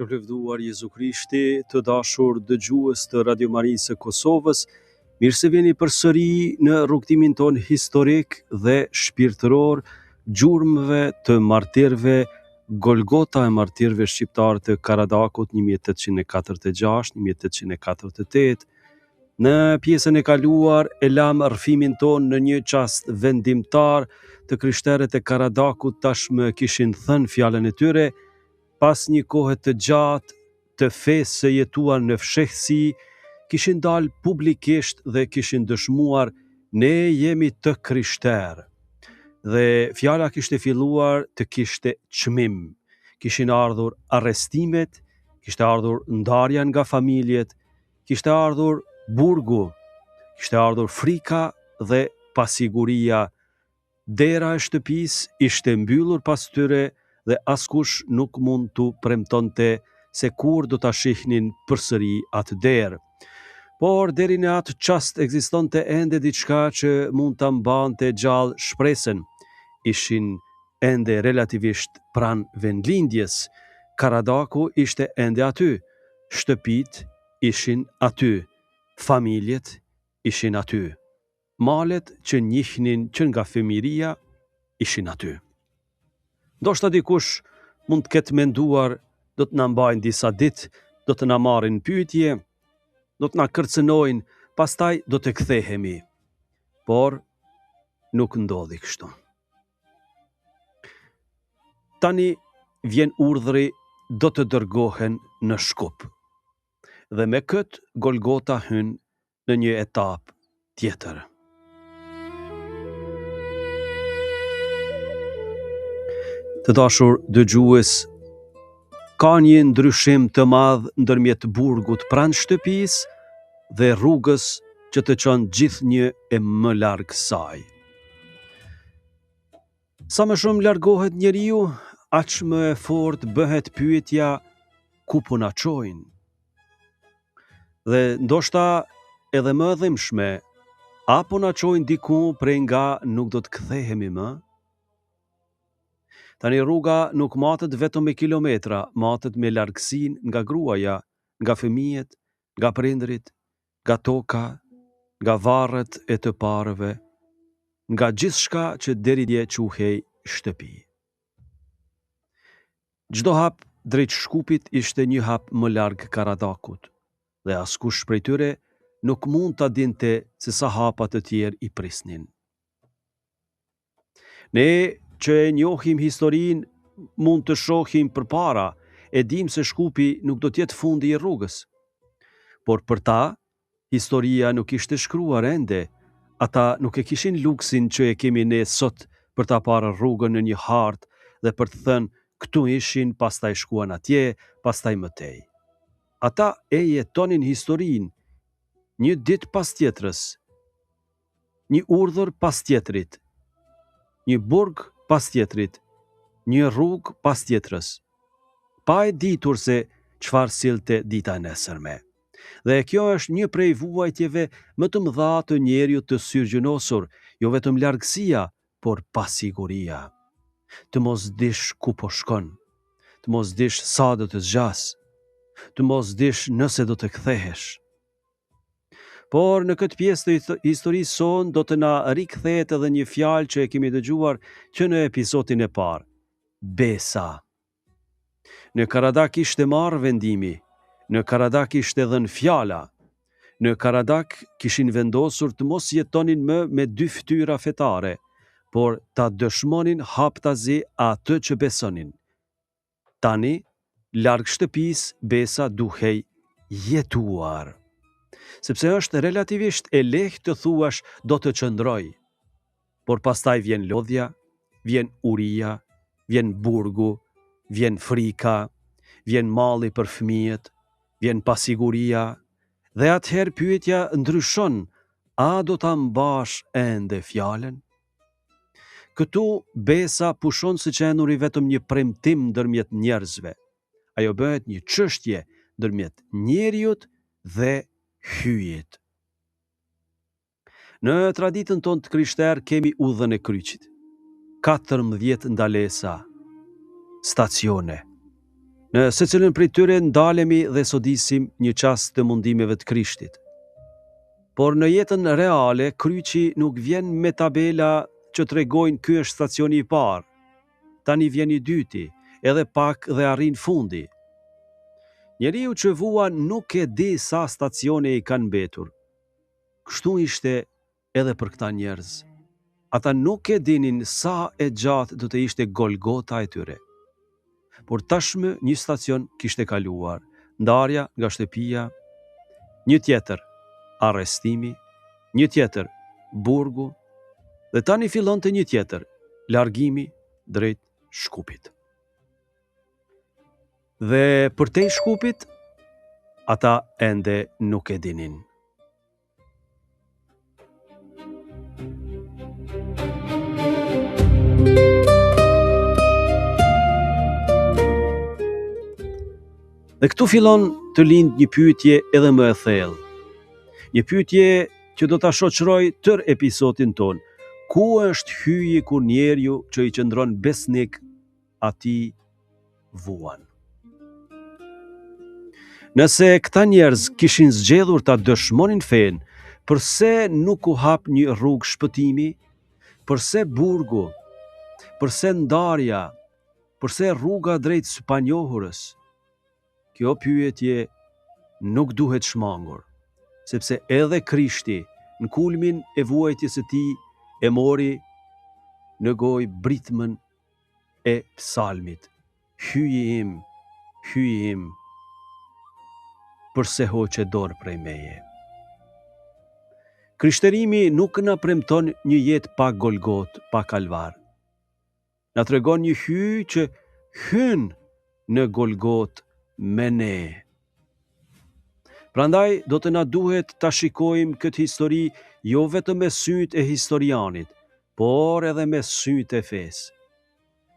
lëvduar Jezu Krishti, të dashur dëgjues të Radio Marisë së Kosovës, mirë se vini përsëri në rrugtimin ton historik dhe shpirtëror, gjurmëve të martirëve Golgota e martirëve shqiptar të Karadakut 1846-1848. Në pjesën e kaluar e lam rrëfimin ton në një çast vendimtar të krishterët e Karadakut tashmë kishin thënë fjalën e tyre pas një kohe të gjatë të fesë së jetuar në fshehësi, kishin dalë publikisht dhe kishin dëshmuar ne jemi të krishterë. Dhe fjala kishte filluar të kishte çmim. Kishin ardhur arrestimet, kishte ardhur ndarja nga familjet, kishte ardhur burgu, kishte ardhur frika dhe pasiguria. Dera e shtëpisë ishte mbyllur pas tyre dhe askush nuk mund t'u premtonte se kur do ta shihnin përsëri atë derë. Por deri në atë çast ekzistonte ende diçka që mund ta mbante gjallë shpresën. Ishin ende relativisht pranë vendlindjes. Karadaku ishte ende aty, shtëpit ishin aty, familjet ishin aty, malet që njihnin që nga fëmiria ishin aty. Ndoshta dikush mund të ketë menduar do të na mbajnë disa ditë, do të na marrin pyetje, do të na kërcënojnë, pastaj do të kthehemi. Por nuk ndodhi kështu. Tani vjen urdhri do të dërgohen në Shkup. Dhe me këtë Golgota hyn në një etapë tjetër. Të dashur dëgjues, ka një ndryshim të madh ndërmjet burgut pranë shtëpisë dhe rrugës që të çon gjithnjë e më larg saj. Sa më shumë largohet njeriu, aq më e fortë bëhet pyetja ku po na çojnë. Dhe ndoshta edhe më e dhimbshme, apo na çojnë diku prej nga nuk do të kthehemi më? Tani rruga nuk matet vetëm me kilometra, matet me largësinë nga gruaja, nga fëmijët, nga prindrit, nga toka, nga varret e të parëve, nga gjithçka që deri dje quhej shtëpi. Çdo hap drejt Shkupit ishte një hap më larg Karadakut, dhe askush prej tyre nuk mund ta dinte se sa hapa të tjerë i prisnin. Ne që e njohim historinë mund të shohim përpara, e dim se Shkupi nuk do t'jetë fundi i rrugës. Por për ta, historia nuk ishte shkruar ende. Ata nuk e kishin luksin që e kemi ne sot për ta parë rrugën në një hartë dhe për të thënë këtu ishin, pastaj shkuan atje, pastaj mëtej. Ata e jetonin historinë, një ditë pas tjetrës, një urdhër pas tjetrit, një burg pas tjetrit, një rrugë pas tjetrës, pa e ditur se çfarë sillte dita e nesërme. Dhe kjo është një prej vuajtjeve më të mëdha të njeriut të syrgjënosur, jo vetëm largësia, por pasiguria. Të mos dish ku po shkon, të mos dish sa do të zgjas, të mos dish nëse do të kthehesh. Por në këtë pjesë të historisë son do të na rikthehet edhe një fjalë që e kemi dëgjuar që në episodin e parë. Besa. Në Karadak ishte marrë vendimi, në Karadak ishte dhënë fjala, në Karadak kishin vendosur të mos jetonin më me dy fytyra fetare, por ta dëshmonin haptazi atë që besonin. Tani, larg shtëpisë, besa duhej jetuar. Sepse është relativisht e lehtë të thuash do të qëndroj. Por pastaj vjen lodhja, vjen uria, vjen burgu, vjen frika, vjen malli për fëmijët, vjen pasiguria, dhe atëherë pyetja ndryshon, a do ta mbash ende fjalën? Këtu besa pushon si qenuri vetëm një premtim ndërmjet njerëzve. Ajo bëhet një çështje ndërmjet njeriut dhe hyjit. Në traditën tonë të krishterë kemi udhën e kryqit. 14 ndalesa, stacione. Në secilin prej tyre ndalemi dhe sodisim një çast të mundimeve të Krishtit. Por në jetën reale, kryqi nuk vjen me tabela që tregojnë ky është stacioni i parë, tani vjen i dyti, edhe pak dhe arrin fundi. Njeriu që vua nuk e di sa stacione i kanë mbetur. Kështu ishte edhe për këta njerëz. Ata nuk e dinin sa e gjatë do të ishte Golgota e tyre. Por tashmë një stacion kishte kaluar, ndarja nga shtëpia, një tjetër arrestimi, një tjetër burgu, dhe tani fillonte një tjetër, largimi drejt Shkupit. Dhe për te Shkupit, ata ende nuk e dinin. Dhe këtu fillon të lind një pyetje edhe më e thellë. Një pyetje që do ta shoqëroj tër episodin ton. Ku është hyji kur njeriu që i qëndron besnik atij vuan? Nëse këta njerëz kishin zgjedhur ta dëshmonin fen, përse nuk u hap një rrugë shpëtimi? Përse burgu? Përse ndarja? Përse rruga drejt së panjohurës? Kjo pyetje nuk duhet shmangur, sepse edhe Krishti në kulmin e vuajtjes së tij e mori në gojë britmën e psalmit. Hyji im, përse hoqe dorë prej meje. Krishterimi nuk na premton një jetë pa Golgot, pa Kalvar. Na tregon një hyj që hyn në Golgot me ne. Prandaj do të na duhet ta shikojmë këtë histori jo vetëm me sytë e historianit, por edhe me sytë e fesë.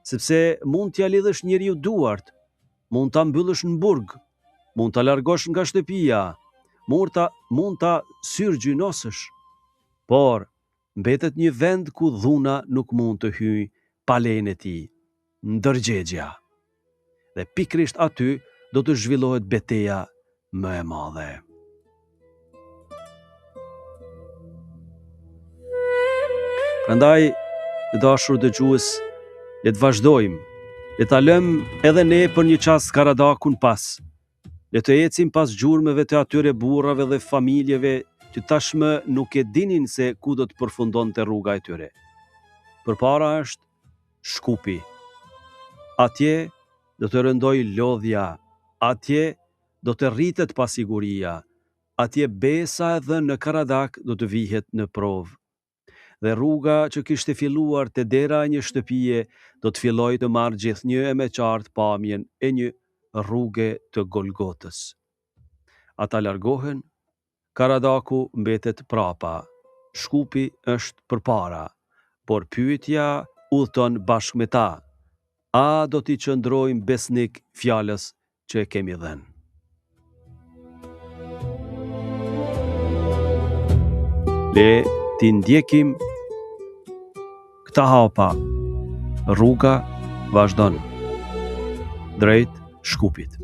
Sepse mund t'ja lidhësh njeriu duart, mund ta mbyllësh në burg, mund ta largosh nga shtëpia, mund ta syrgjynosësh, por mbetet një vend ku dhuna nuk mund të hyjë pa lejen e tij, ndërgjegja. Dhe pikrisht aty do të zhvillohet betejë më e madhe. Prandaj, dashur dëgjues, le të vazhdojmë, le ta lëmë edhe ne për një çast Karadakun pas. Le të ecim pas gjurmëve të atyre burrave dhe familjeve që tashmë nuk e dinin se ku do të përfundonte rruga e tyre. Përpara është Shkupi. Atje do të rëndoj lodhja, atje do të rritet pasiguria, atje besa edhe në Karadak do të vihet në provë. Dhe rruga që kishte filluar te dera e një shtëpie do të filloj të marrë gjithnjë e me qartë pamjen e një rruge të Golgotës. Ata largohen, Karadaku mbetet prapa, Shkupi është përpara, por pyetja udhton bashkë me ta. A do t'i qëndrojmë besnik fjalës që e kemi dhënë? Le t'i ndjekim këta hapa. Rruga vazhdon drejt Shkupit.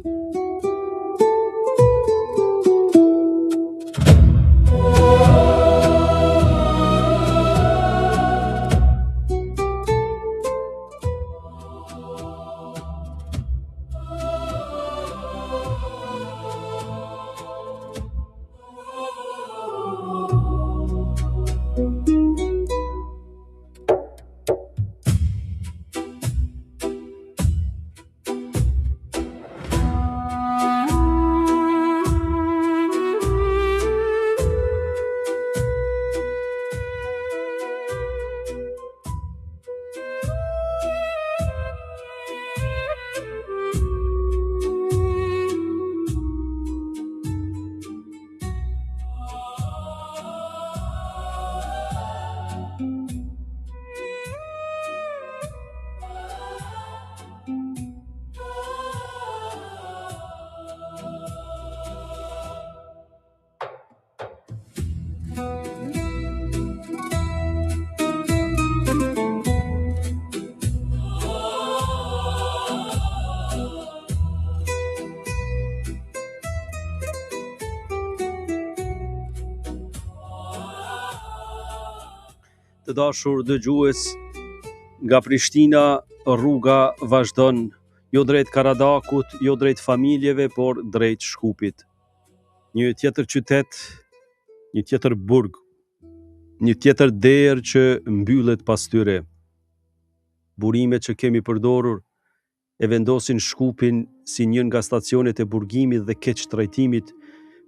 Të dashur dëgjues, nga Prishtina rruga vazhdon, jo drejt Karadakut, jo drejt familjeve, por drejt Shkupit. Një tjetër qytet, një tjetër burg, një tjetër derë që mbyllet pas tyre. Burimet që kemi përdorur e vendosin Shkupin si një nga stacionet e burgimit dhe keq trajtimit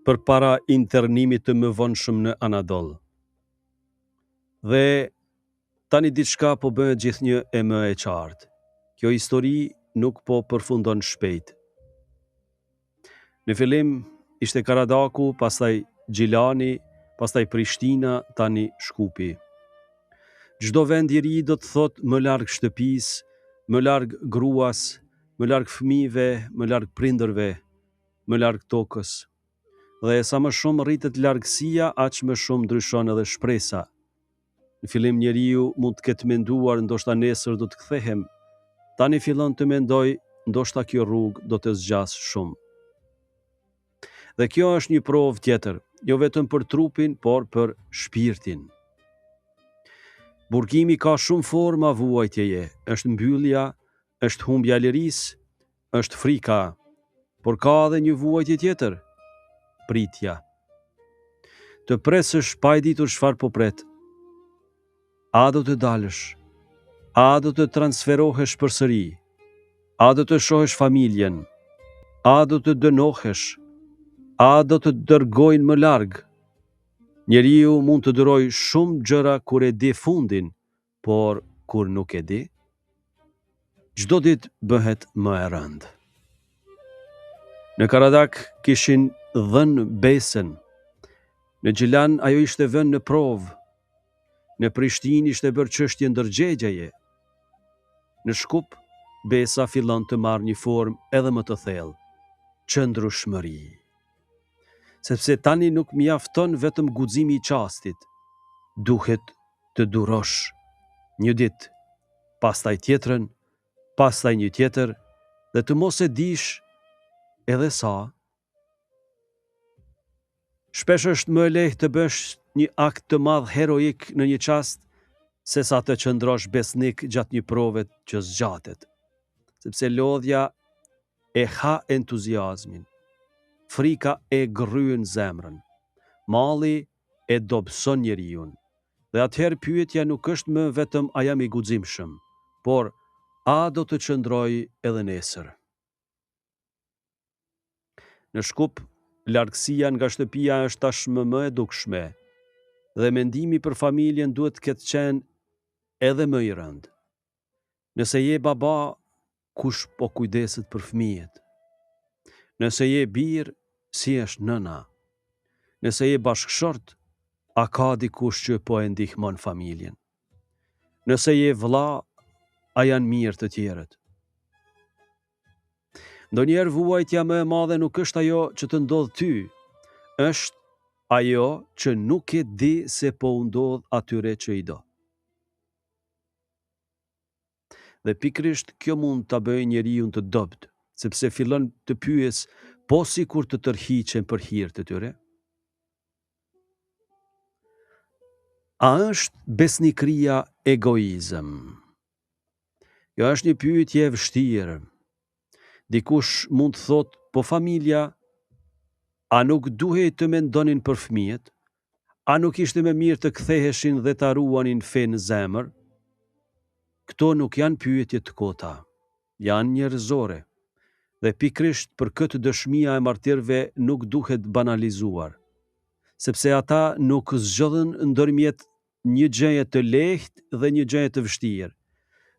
përpara internimit të mëvonshëm në Anadol. Dhe tani diçka po bëhet gjithnjë e më e qartë. Kjo histori nuk po përfundon shpejt. Në fillim ishte Karadaku, pastaj Gjilani, pastaj Prishtina, tani Shkupi. Çdo vend i ri do të thotë më larg shtëpisë, më larg gruas, më larg fëmijëve, më larg prindërve, më larg tokës. Dhe sa më shumë rritet largësia, aq më shumë ndryshon edhe shpresa. Në fillim njeriu mund të ketë menduar ndoshta nesër do të kthehem. Tani fillon të mendoj ndoshta kjo rrugë do të zgjas shumë. Dhe kjo është një provë tjetër, jo vetëm për trupin, por për shpirtin. Burgimi ka shumë forma vuajtjeje, është mbyllja, është humbja e lirisë, është frika, por ka edhe një vuajtje tjetër, pritja. Të presësh pa e ditur çfarë po pret. A do të dalësh? A do të transferohesh përsëri? A do të shohësh familjen? A do të dënohesh? A do të dërgojnë më larg? Njeriu mund të dërojë shumë gjëra kur e di fundin, por kur nuk e di, çdo ditë bëhet më e rëndë. Në Karadak kishin dhënë besën. Në Gjilan ajo ishte vënë në provë. Në Prishtinë ishte bërë çështje ndërgjegjeje. Në Shkup, besa fillon të marrë një formë edhe më të thellë, qëndrueshmëri. Sepse tani nuk mjafton vetëm guximi i çastit, duhet të durosh një ditë, pastaj tjetrën, pastaj një tjetër, dhe të mos e dish edhe sa. Shpesh është më e lehtë të bësh një akt të madh heroik në një çast, se sa të qëndrosh besnik gjatë një prove që zgjatet. Sepse lodhja e ha entuziazmin, frika e gryen zemrën, malli e dobëson njeriun. Dhe atëherë pyetja nuk është më vetëm a jam i guximshëm, por a do të qëndroj edhe nesër. Në Shkup, largësia nga shtëpia është tashmë më e dukshme, dhe mendimi për familjen duhet të ketë qenë edhe më i rëndë. Nëse je baba, kush po kujdeset për fëmijët? Nëse je birë, si është nëna? Nëse je bashkëshort, a ka dikush që po e ndihmon familjen? Nëse je vëlla, a janë mirë të tjerët? Ndonjëherë vuajtja më e madhe nuk është ajo që të ndodh ty, është ajo që nuk e di se po u ndodh atyre që i do. Dhe pikrisht kjo mund ta bëjë njeriu të dobët, sepse fillon të pyes po sikur të tërhiqen për hir të tyre. A është besnikëria egoizëm? Kjo është një pyetje e vështirë. Dikush mund të thotë, po familja, a nuk duhej të mendonin për fëmijët? A nuk ishte më mirë të ktheheshin dhe ta ruanin fen në zemër? Këto nuk janë pyetje të kota, janë njerëzore, dhe pikrisht për këtë dëshmia e martirëve nuk duhet banalizuar, sepse ata nuk zgjodhen ndërmjet një gjëje të lehtë dhe një gjëje të vështirë.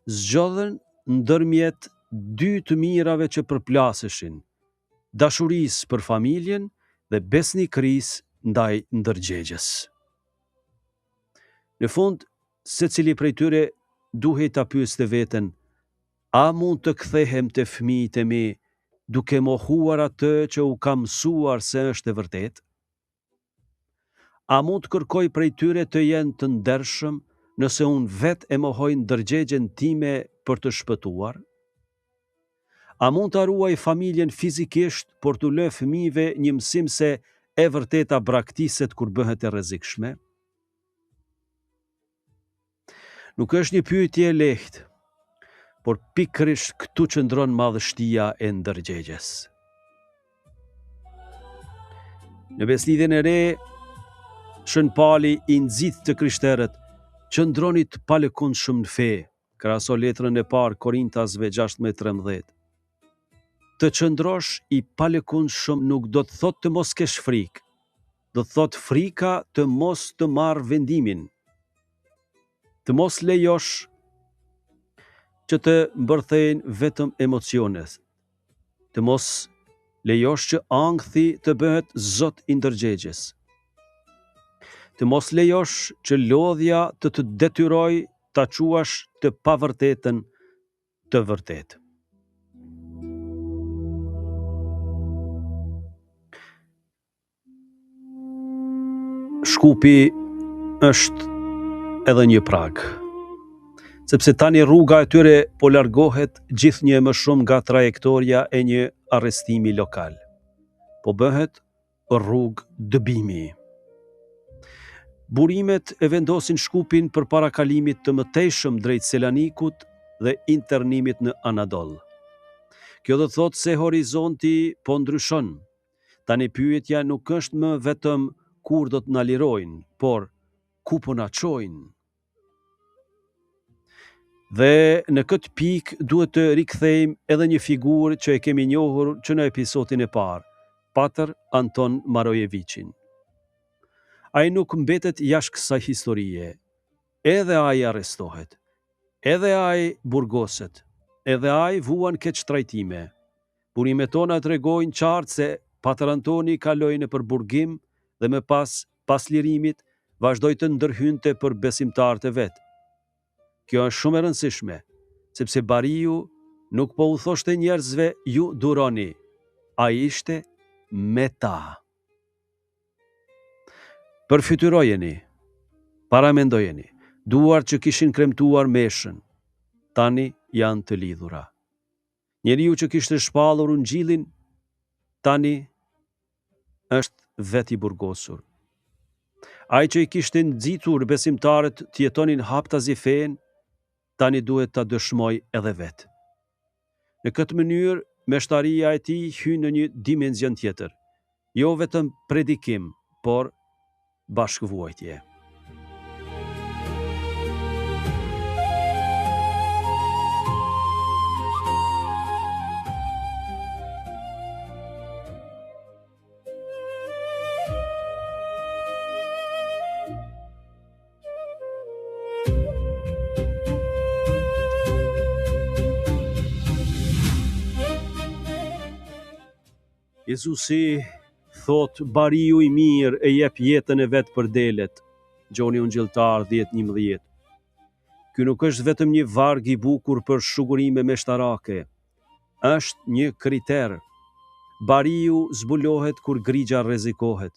Zgjodhen ndërmjet dy të mirave që përplaseshin, dashurisë për familjen dhe besnikërisë ndaj ndërgjegjes. Në fund, secili prej tyre duhet ta pyeste veten, a mund të kthehem te fëmijët e mi duke mohuar atë që u kam mësuar se është e vërtetë? A mund të kërkoj prej tyre të jenë të ndershëm nëse unë vetë e mohoj ndërgjegjen time për të shpëtuar? A mund të ruaj familjen fizikisht, por të lë fëmijëve një mësim se e vërteta braktiset kur bëhet e rrezikshme? Nuk është një pyetje e lehtë, por pikërisht këtu qëndron madhështia e ndërgjegjes. Në beslidhjen e re, Shën Pali i nxit të krishterët qëndroni të palëkundshëm në fe, krahaso letrën e parë Korintasve 16:13. Të qëndrosh i palëkundshëm nuk do të thotë të mos kesh frikë, do të thotë frika të mos të marrë vendimin, të mos lejosh që të mbërthejnë vetëm emocionet, të mos lejosh që ankthi të bëhet zot i ndërgjegjes, të mos lejosh që lodhja të detyroj ta quash të pavërtetën të vërtetë. Shkupi është edhe një prag, sepse tani rruga e tyre po largohet gjithnjë më shumë nga trajektoria e një arrestimi lokal, po bëhet rrugë dëbimi. Burimet e vendosin Shkupin përpara kalimit të mëtejshëm drejt Selanikut dhe internimit në Anadol. Kjo do të thotë se horizonti po ndryshon. Tani pyetja nuk është më vetëm kur do të na lirojnë, por ku po na çojnë. Dhe në këtë pikë duhet të rikthejmë edhe një figurë që e kemi njohur që në episodin e parë, Pater Anton Marojevićin. Ai nuk mbetet jashtë kësaj historie. Edhe ai arrestohet, edhe ai burgoset, edhe ai vuan keq trajtime. Burimet tona tregojnë qartë se Pater Antoni kaloi nëpër burgim dhe më pas lirimit vazhdoi të ndërhynte për besimtarët e vet. Kjo është shumë e rëndësishme, sepse Bariu nuk po u thoshte njerëzve ju duroni, ai ishte me ta. Përfytyrojeni, paramendojeni, duart që kishin kremtuar meshën, tani janë të lidhura. Njeriu që kishte shpallur ungjillin, tani është vet i burgosur. Ai që i kishte nxitur besimtarët të jetonin haptazi fen, tani duhet ta dëshmoj edhe vet. Në këtë mënyrë, meshtaria e tij hyn në një dimension tjetër, jo vetëm predikim, por bashkëvuajtje. Jezusi thot, Bariu i mirë e jep jetën e vet për delet. Gjoni Ungjilltar 10:11. Ky nuk është vetëm një varg i bukur për shugurime meshtarake. Është një kriter. Bariu zbulohet kur grigja rrezikohet.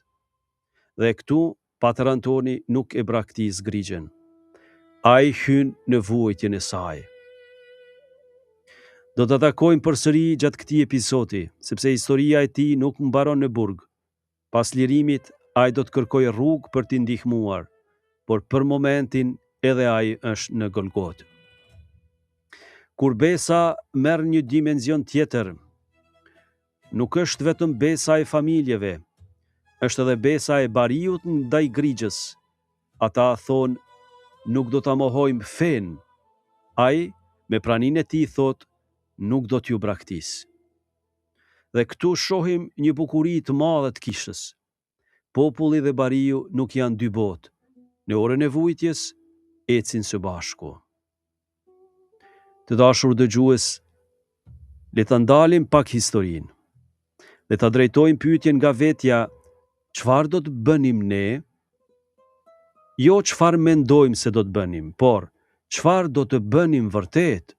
Dhe këtu Pater Antoni nuk e braktis grigjen. Ai hyn në vuajtjen e saj. Do të takojmë përsëri gjatë këtij episodi, sepse historia e tij nuk mbaron në burg. Pas lirimit, ai do të kërkojë rrugë për t'i ndihmuar, por për momentin edhe ai është në Golgotë. Kur besa merr një dimension tjetër, nuk është vetëm besa e familjeve, është edhe besa e Bariut ndaj grigjës. Ata thonë, nuk do ta mohojmë fen. Ai, me praninë e tij thotë, nuk do t'ju braktis. Dhe këtu shohim një bukuri të madhe të kishës. Populli dhe Bariu nuk janë dy botë. Në orën e vujtjes, ecin së bashku. Të dashur dëgjues, le ta ndalim pak historinë. Le ta drejtojmë pyetjen nga vetja, çfarë do të bënim ne? Jo çfarë mendojmë se do të bënim, por çfarë do të bënim vërtet?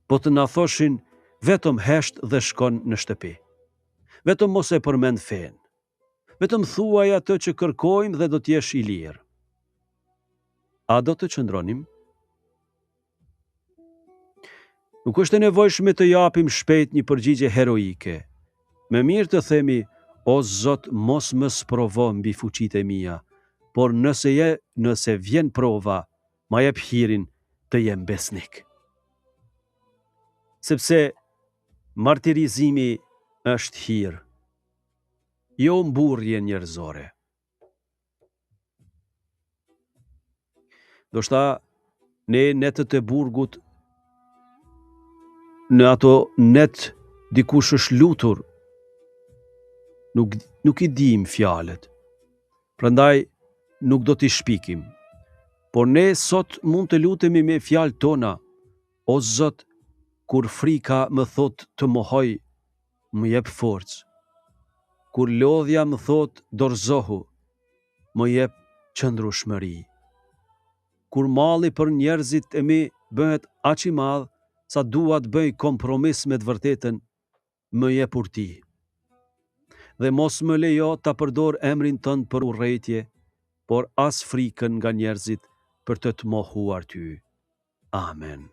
Po të na thoshin vetëm hesht dhe shkon në shtëpi. Vetëm mos e përmend fen. Vetëm thuaj atë që kërkojmë dhe do t'jesh i lirë. A do të qëndronim? Nuk është e nevojshme të japim shpejt një përgjigje heroike. Më mirë të themi, o Zot, mos më sprovo mbi fuqitë e mia, por nëse vjen prova, ma jep hirin të jem besnik. Sepse martirizimi është hir, jo mburrje njerëzore. Do shta ne netët e burgut, në ato net dikush është lutur, nuk i dim fjalët, prandaj nuk do t'i shpikim. Por ne sot mund të lutemi me fjalët tona: o Zot, kur frika më thot të mohoj, më jep forcë. Kur lodhja më thot dorzohu, më jep qëndrueshmëri. Kur malli për njerëzit e mi bëhet aq i madh sa dua të bëj kompromis me të vërtetën, më jep urti. Dhe mos më lejo ta përdor emrin tënd për urrëtie, por as frikën nga njerëzit për të mohuar ty. Amen.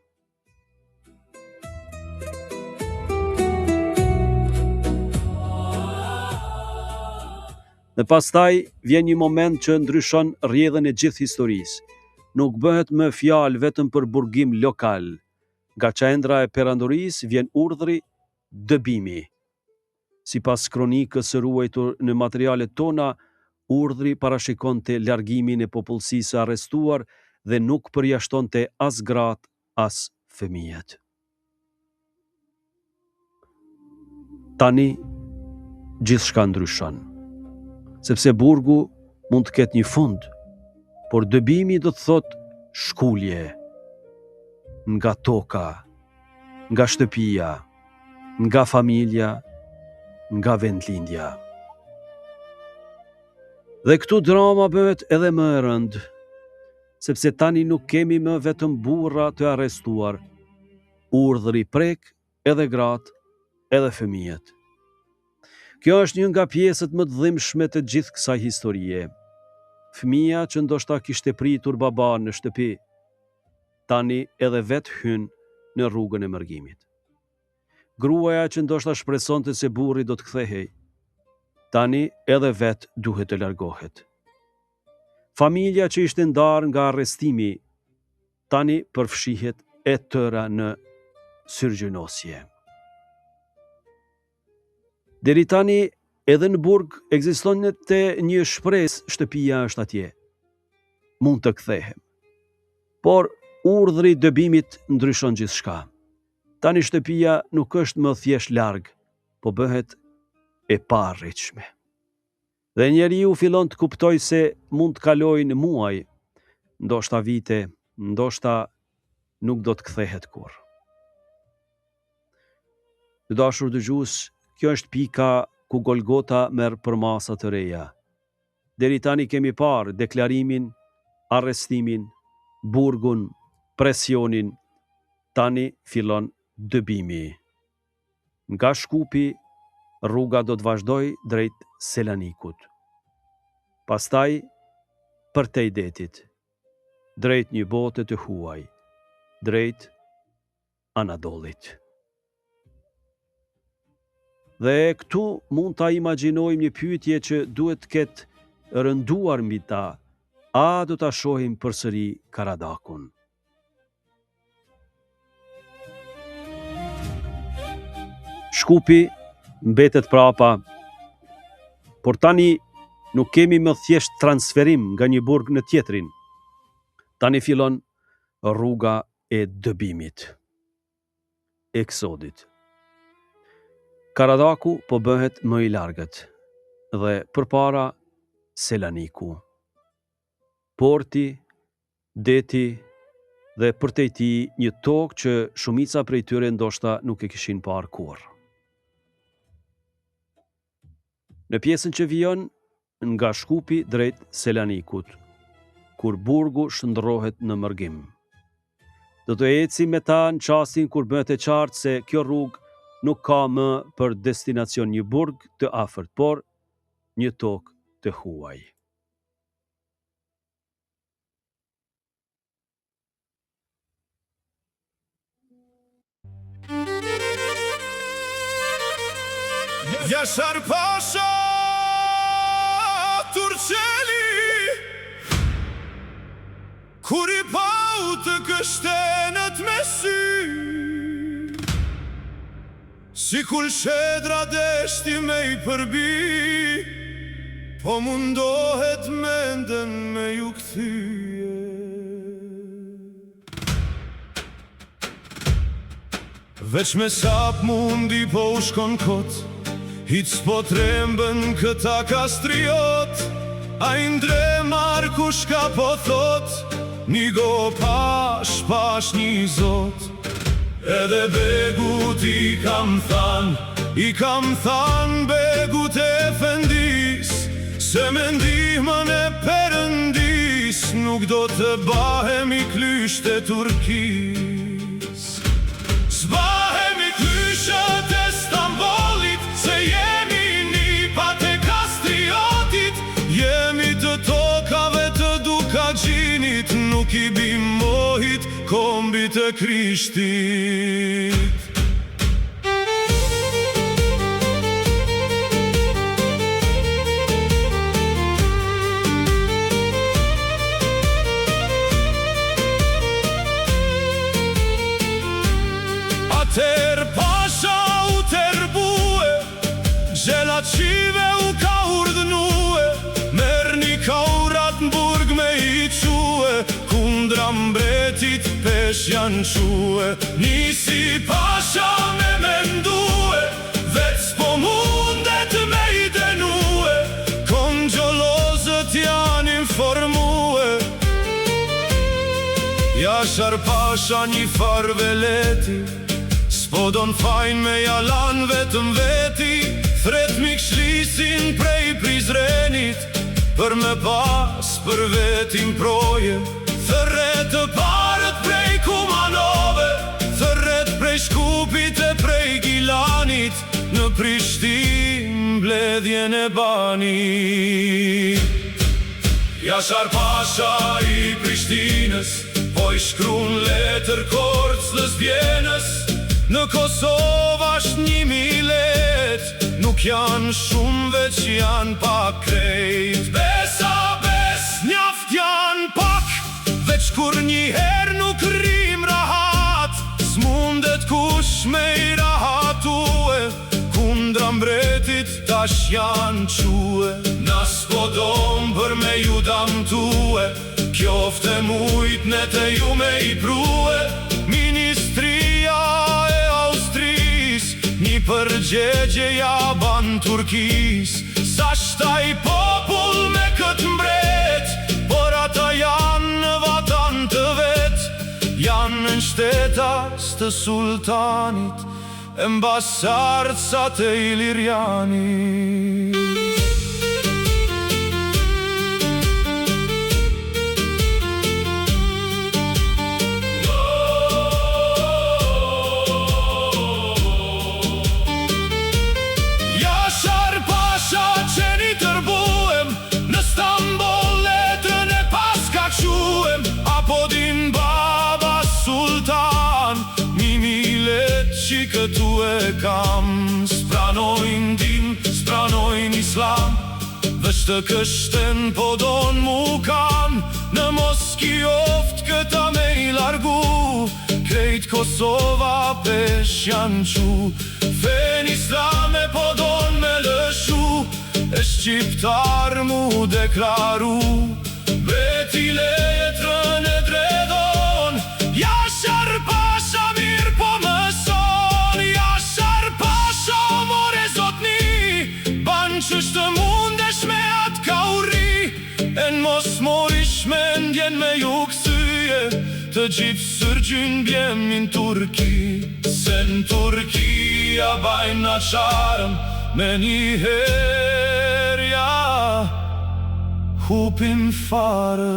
Dhe pastaj vjen një moment që ndryshon rrjedhën e gjithë historisë. Nuk bëhet më fjalë vetëm për burgim lokal. Nga qendra e perandorisë vjen urdhri dëbimi. Sipas kronikës së ruajtur në materialet tona, urdhri parashikonte largimin e popullsisë së arrestuar dhe nuk përjashtonte as gratë, as fëmijët. Tani gjithçka ndryshon. Sepse burgu mund të ketë një fund, por dëbimi do të thotë shkulje nga toka, nga shtëpia, nga familja, nga vendlindja. Dhe këtu drama bëhet edhe më e rëndë, sepse tani nuk kemi më vetëm burra të arrestuar, urdhri prek edhe gratë, edhe fëmijët. Kjo është një nga pjesët më të dhimbshme të gjithë kësaj historie. Fëmia që ndoshta kishte pritur baban në shtëpi, tani edhe vetë hyn në rrugën e mërgimit. Gruaja që ndoshta shpresonte se burri do të kthehej, tani edhe vetë duhet të largohet. Familja që ishte ndarë nga arrestimi, tani përfshihet e tëra në syrgjënosje. Deri tani edhe në burg ekziston një shpresë, shtëpia është atje. Mund të kthehem. Por urdhri dëbimit ndryshon gjithçka. Tani shtëpia nuk është më thjesht larg, po bëhet e parritshme. Dhe njeriu fillon të kuptoj se mund të kalojnë muaj, ndoshta vite, ndoshta nuk do të kthehet kurrë. Të dashur dëgjues, kjo është pika ku Golgota merr përmasa të reja. Deri tani kemi parë deklarimin, arrestimin, burgun, presionin, tani fillon dëbimi. Nga Shkupi, rruga do të vazhdoj drejt Selanikut. Pastaj përtej detit, drejt një bote të huaj, drejt Anadolit. Dhe këtu mund ta imagjinojmë një pyetje që duhet të ketë rënduar mbi ta: a do ta shohim përsëri Karadakun? Shkupi mbetet prapa, por tani nuk kemi më thjesht transferim nga një burg në tjetrin. Tani fillon rruga e dëbimit, eksodit. Karadaku po bëhet më i largët dhe përpara Selaniku. Porti, deti dhe përtej tij një tokë që shumica prej tyre ndoshta nuk e kishin parë kurrë. Në pjesën që vijon nga Shkupi drejt Selanikut, kur burgu shndërrohet në mërgim. Do të ecim me ta në çastin kur bëhet e qartë se kjo rrugë nuk ka më për destinacion një burg të afërt, por një tokë të huaj. Yaşar Paşa Turçeli Kuri të kështenët me sy, si kur shedra deshti me I përbi, po mundohet menden me ju këthyje. Veç me sap mundi po u shkon kot, hic po trembën këta kastriot, a I ndremar kush ka po thot, një go pash një zot. Edhe begut I kam than begut e Efendis, se me ndihmën e Perëndis nuk do të bahemi klysht e Turkis. S'bahemi klyshet e Stambollit, se jemi nipat e kastriotit, jemi të tokave të Dukagjinit, nuk I bim mohit kombit e Krishtit. Atër pasha u tërbue, Gjelaqive u ka urdhnue, merrni kaurat n'burg me I quë, kundra mbretit pesh janë quë. Nisi pasha me mendue, veç s'po mundet me I denue, kongjolozët janë informue. Jashar pasha një far veleti, s'po don fajn me jalan vetëm veti, thret mi kshlisin prej Prizrenit, për me pas për vetim proje. Thret të parët prej Kumanove, thret prej Shkupit e prej Gilanit, në Prishtin mbledhjen e bani. Jashar pasha I Prishtinës, po I shkrun letër Korclës Vjenës, në Kosovë është 1.000 let, nuk janë shumë veç janë pak krejt. Besa bes njaft janë pak, veç kur njëher nuk rrim rahat, s'mundet kush me I rahatue, kundra mbretit tash janë quë. Na s'podom për me ju damtue, kjofte mujt ne te ju me I prue. Ministria e Austris, një përgjegje ja ban Turkis, sa shtaj popull me këtë mbret, por ata janë në vatan të vet, janë në shtetas të sultanit, embasardësa të Ilirianit. Këtu e kam, s'pranojnë dim, s'pranojnë islam, veç të kështen po don mu kan, në Moski oft këta me I largu, krejt Kosova pesh janë qu, fen islame po don me lëshu, e shqiptar mu deklaru, beti letrën e dredon, Jashar pasha mirë po mëson. Qështë të mundesh me atë ka uri, e në mos morish me ndjen me ju këthyje, të gjithë sërgjyn bjemin Turki, se në Turkia bajnë na qarëm, me një herja hupim farë.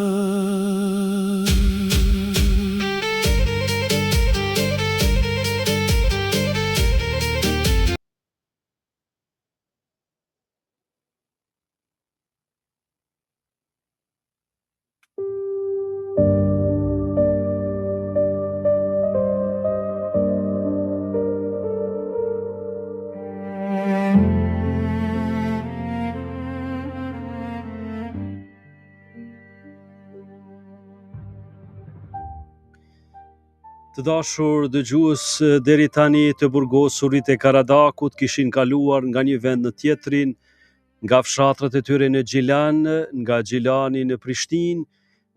Të dashur dëgjues, deri tani të burgosurit e Karadakut kishin kaluar nga një vend në tjetrin, nga fshatrat e tyre në Gjilan, nga Gjilani në Prishtinë,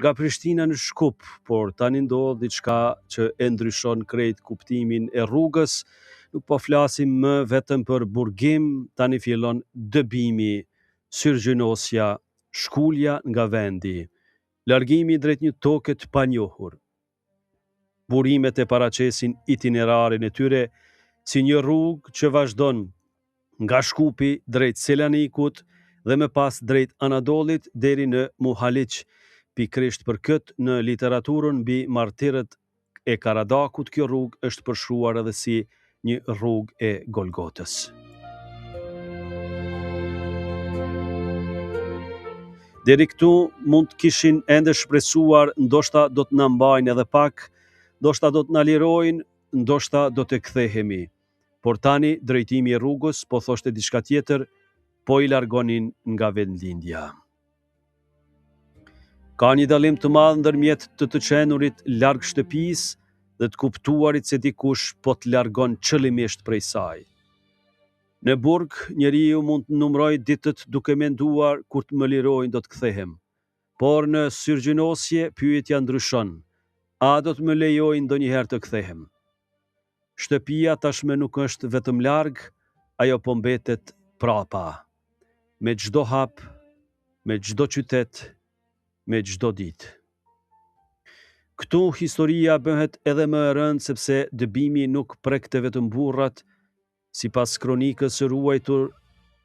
nga Prishtina në Shkup, por tani ndodh diçka që e ndryshon krejt kuptimin e rrugës. Nuk po flasim më vetëm për burgim, tani fillon dëbimi, syrgjynosja, shkulja nga vendi, largimi drejt një toke të panjohur. Burimet e paraqesin itinerarin e tyre si një rrugë që vazhdon nga Shkupi drejt Selanikut dhe më pas drejt Anadolit deri në Muhaliq. Pikrisht për këtë në literaturën mbi martirët e Karadakut, kjo rrugë është përshkruar edhe si një rrugë e Golgotës. Deri këtu mund të kishin ende shpresuar, ndoshta do të na mbajnë edhe pak, ndoshta do të na lirojnë, ndoshta do të kthehemi. Por tani drejtimi i rrugës, po thoshte diçka tjetër, po i largonin nga vendlindja. Ka një dallim të madh ndërmjet të qenurit larg shtëpisë dhe të kuptuarit se dikush po të largon qëllimisht prej saj. Në burg, njeriu mund të numërojë ditët duke menduar kur të më lirojnë do të kthehem. Por në syrgjynosje pyetja ndryshon. A do të më lejojnë ndonjëherë të kthehem? Shtëpia tashmë nuk është vetëm larg, ajo po mbetet prapa. Me çdo hap, me çdo qytet, me çdo ditë. Këtu historia bëhet edhe më e rëndë sepse dëbimi nuk prekte vetëm burrat. Sipas kronikës së ruajtur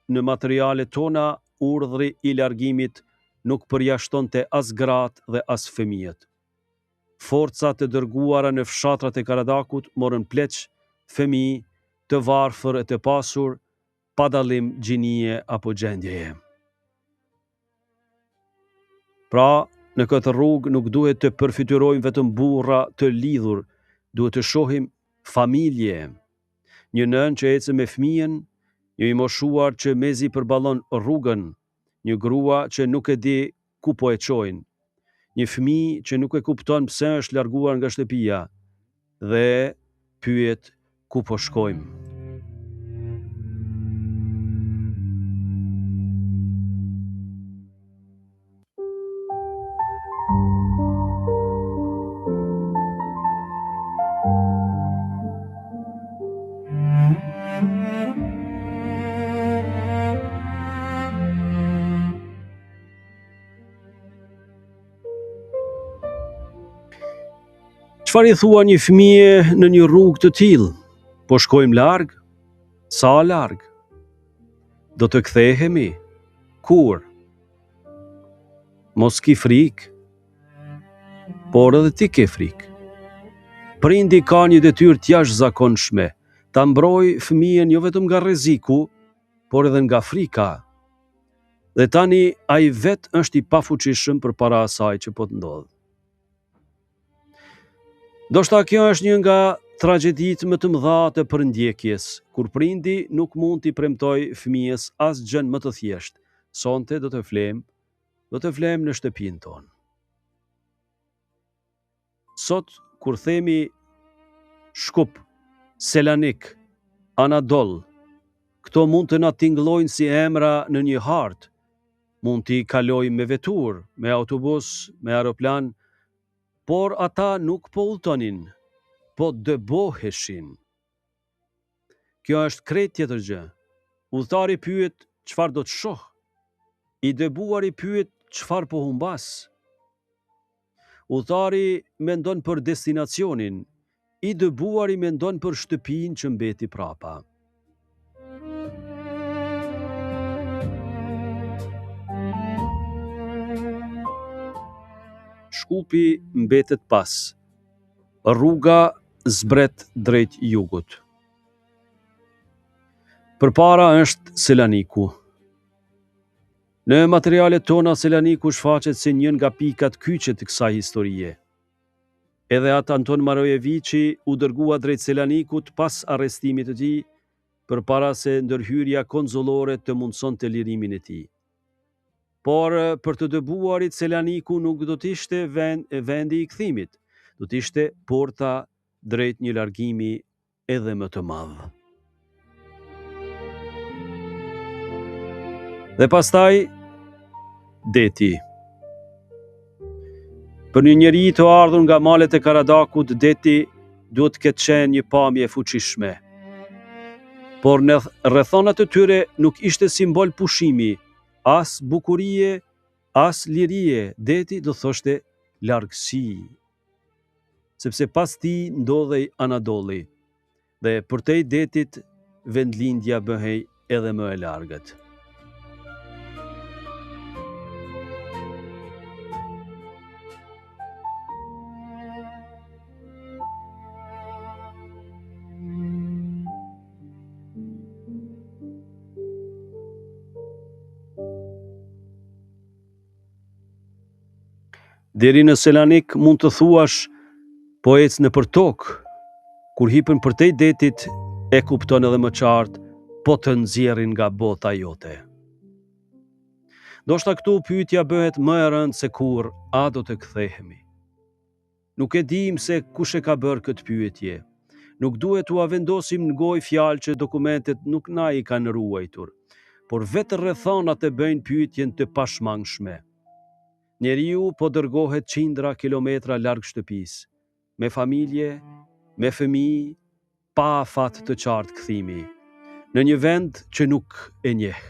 në materialet tona, urdhri i largimit nuk përjashtonte as gratë dhe as fëmijët. Forcat e dërguara në fshatrat e Karadakut morën pleq, fëmijë, të varfër e të pasur, pa dallim gjinie apo gjendjeje. Pra, në këtë rrugë nuk duhet të përfytyrojmë vetëm burra të lidhur, duhet të shohim familje. Një nën që ecë me fëmijën, një i moshuar që mezi përballon rrugën, një grua që nuk e di ku po e çojnë, një fëmijë që nuk e kupton pse është larguar nga shtëpia dhe pyet ku po shkojmë. Çfarë i thua një fëmije në një rrugë të tillë? Po shkojmë larg? Sa larg? Do të kthehemi? Kur? Mos ki frikë, por edhe ti ke frikë. Prindi ka një detyrë të jashtëzakonshme, ta mbrojë fëmijën jo vetëm nga rreziku, por edhe nga frika. Dhe tani ai vet është i pafuqishëm përpara asaj që po të ndodhë. Ndoshta kjo është një nga tragjeditë më të mëdha të përndjekjes, kur prindi nuk mund t'i premtoj fëmijës asgjë më të thjeshtë. Sonte do të flem në shtëpinë tonë. Sot kur themi Shkup, Selanik, Anadol, këto mund të na tingëllojnë si emra në një hartë. Mund t'i kalojmë me vetur, me autobus, me aeroplan, por ata nuk po udhtonin, po dëboheshin. Kjo është krejt tjetër gjë. Udhëtari pyet çfarë do të shoh. I dëbuari pyet çfarë po humbas. Udhëtari mendon për destinacionin, i dëbuari mendon për shtëpinë që mbeti prapa. Shkupi mbetet pas. Rruga zbret drejt jugut. Përpara është Selaniku. Në materialet tona Selaniku shfaqet si një nga pikat kyçe të kësaj historie. Edhe atë Anton Marojeviçi u dërgua drejt Selanikut pas arrestimit të tij, përpara se ndërhyrja konzullore të mundsonte lirimin e tij. Por për të dëbuarit Selaniku nuk do të ishte vendi i kthimit, do të ishte porta drejt një largimi edhe më të madh. Dhe pastaj, deti. Për një njeri të ardhur nga malet e Karadakut, deti duhet të ketë qenë një pamje fuqishme. Por në rrethonat e tyre nuk ishte simbol pushimi, as bukurie, as lirie, deti do thoshte largësi. Sepse pas tij ndodhej Anadolli, dhe përtej detit vendlindja bëhej edhe më e largët. Deri në Selanik mund të thuash, po ec në për tokë, kur hipën përtej detit, e kupton edhe më qartë, po të nxjerrin nga bota jote. Ndoshta këtu pyetja bëhet më e rëndë se kur, a do të kthehemi? Nuk e dim se kush e ka bërë këtë pyetje. Nuk duhet t'u vendosim në gojë fjalë që dokumentet nuk na i kanë ruajtur, por vetë rrethonat e bëjnë pyetjen të pashmangshme. Njeriu po dërgohet qindra kilometra larg shtëpisë, me familje, me fëmijë, pa afat të qartë kthimi, në një vend që nuk e njeh.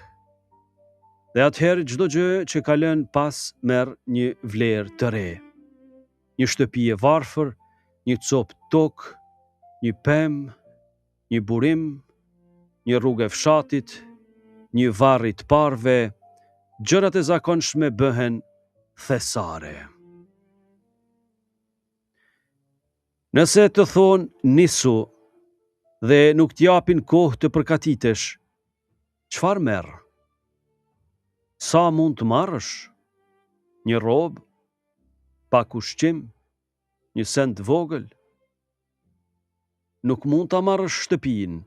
Dhe atëherë çdo gjë që ka lënë pas merr një vlerë të re. Një shtëpi e varfër, një copë tokë, një pemë, një burim, një rrugë e fshatit, një varr i të parëve, gjërat e zakonshme bëhen thesare. Nëse të thonë nisu dhe nuk t'japin kohë të përgatitesh, çfarë merr? Sa mund të marrësh? Një robë, pak ushqim, një send vogël? Nuk mund ta marrësh shtëpinë,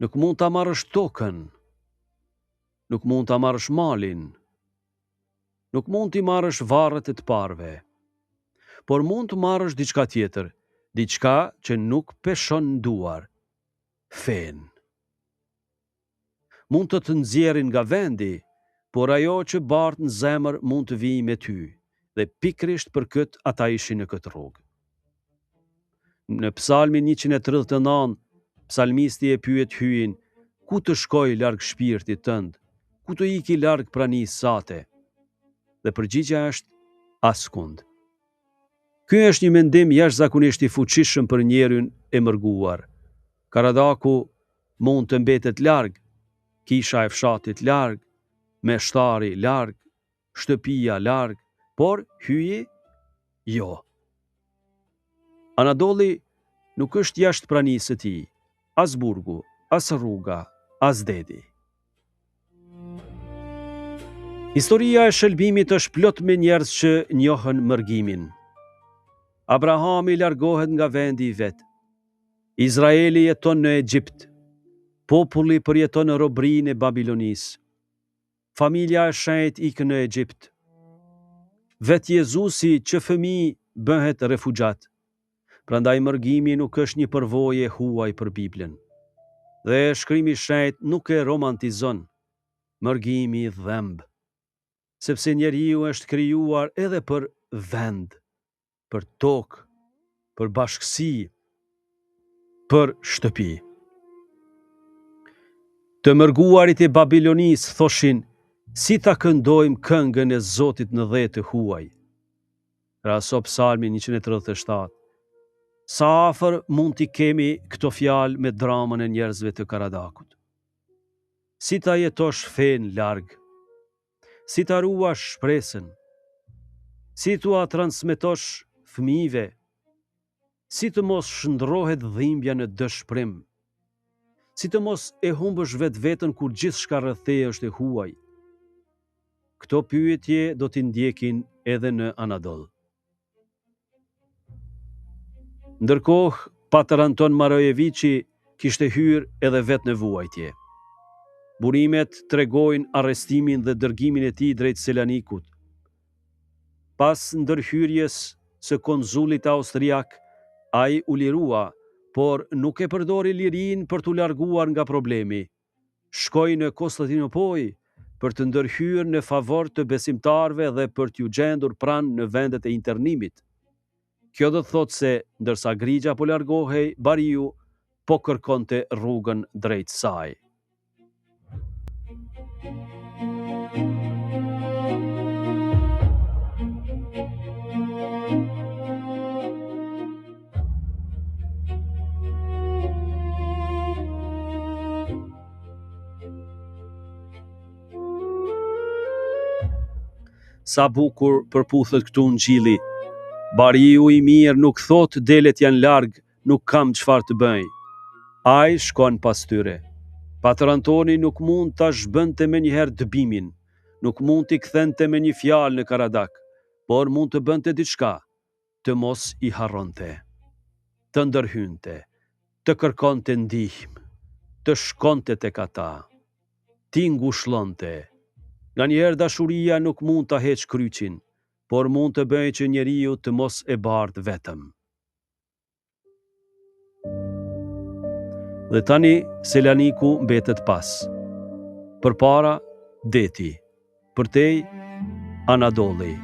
nuk mund ta marrësh tokën, nuk mund ta marrësh malin, nuk mund t'i marrësh varret e të parëve, por mund të marrësh diçka tjetër, diçka që nuk peshon në duar, fen. Mund të nxjerrin nga vendi, por ajo që bart në zemër mund të vijë me ty, dhe pikrisht për këtë ata ishin në këtë rrugë. Në Psalmin 139, psalmisti e pyet hyin, ku të shkoj larg shpirtit tënd, ku të iki larg pranisë sate? Dhe përgjigja është askund. Ky është një mendim jashtëzakonisht i fuqishëm për njerin e mërguar. Karadaku mund të mbetet larg, kisha e fshatit larg, meshtari larg, shtëpia larg, por hyji jo. Anadolli nuk është jashtë pranisë së tij, as burgu, as rruga, as dedi. Historia e shëlbimit është plot me njerëz që njohën mërgimin. Abrahami largohet nga vendi i vet. Izraeli jeton në Egjipt. Populli përjeton në robrinë e Babilonisë. Familja e shenjtë ikën në Egjipt. Vet Jezusi që fëmijë bëhet refugjat. Prandaj mërgimi nuk është një përvojë huaj për Biblën. Dhe shkrimi i shenjtë nuk e romantizon. Mërgimi i dhëmb. Sepse njeriu është krijuar edhe për vend, për tokë, për bashkësi, për shtëpi. Të mërguarit e Babilonisë thoshin, si ta këndojmë këngën e Zotit në dhe të huaj. Raso Psalmi 137. Sa afër mund t'i kemi këto fjalë me dramën e njerëzve të Karadakut? Si ta jetosh fen larg? Si ta ruash shpresën? Si t'ua transmetosh fëmijëve? Si të mos shndrohet dhimbja në dëshpërim? Si të mos e humbësh vetveten kur gjithçka rreth teje është e huaj? Këto pyetje do t'i ndjekin edhe në Anadoll. Ndërkohë, Patër Anton Marojeviçi kishte hyrë edhe vetë në vuajtje. Burimet tregojnë arrestimin dhe dërgimin e tij drejt Selanikut. Pas ndërhyrjes së konzulit austriak, Ai u lirua, por nuk e përdori lirin për t'u larguar nga problemi. Shkoi në Konstantinopol për të ndërhyrë në favor të besimtarve dhe për t'ju gjendur pranë në vendet e internimit. Kjo do të thotë se, ndërsa grigja po largohej, Bariu po kërkonte rrugën drejt saj. Sa bukur përputhet këtu në qili. Bariu i mirë nuk thot delet janë larg, nuk kam çfarë të bëj. Ai shkon pas tyre. Patër Antoni nuk mund ta zhbënte me njëherë dëbimin, nuk mund t'i kthente me një fjalë në Karadak, por mund të bënte diçka, të mos i harronte, të ndërhynte, të kërkonte ndihmë, të shkonte tek ata, t'i ngushllonte. Nga njerë dashuria nuk mund ta heq kryqin, por mund të bëjë që njeriu të mos e bardh vetëm. Dhe tani Selaniku mbetet pas. Përpara deti, përtej Anadolli.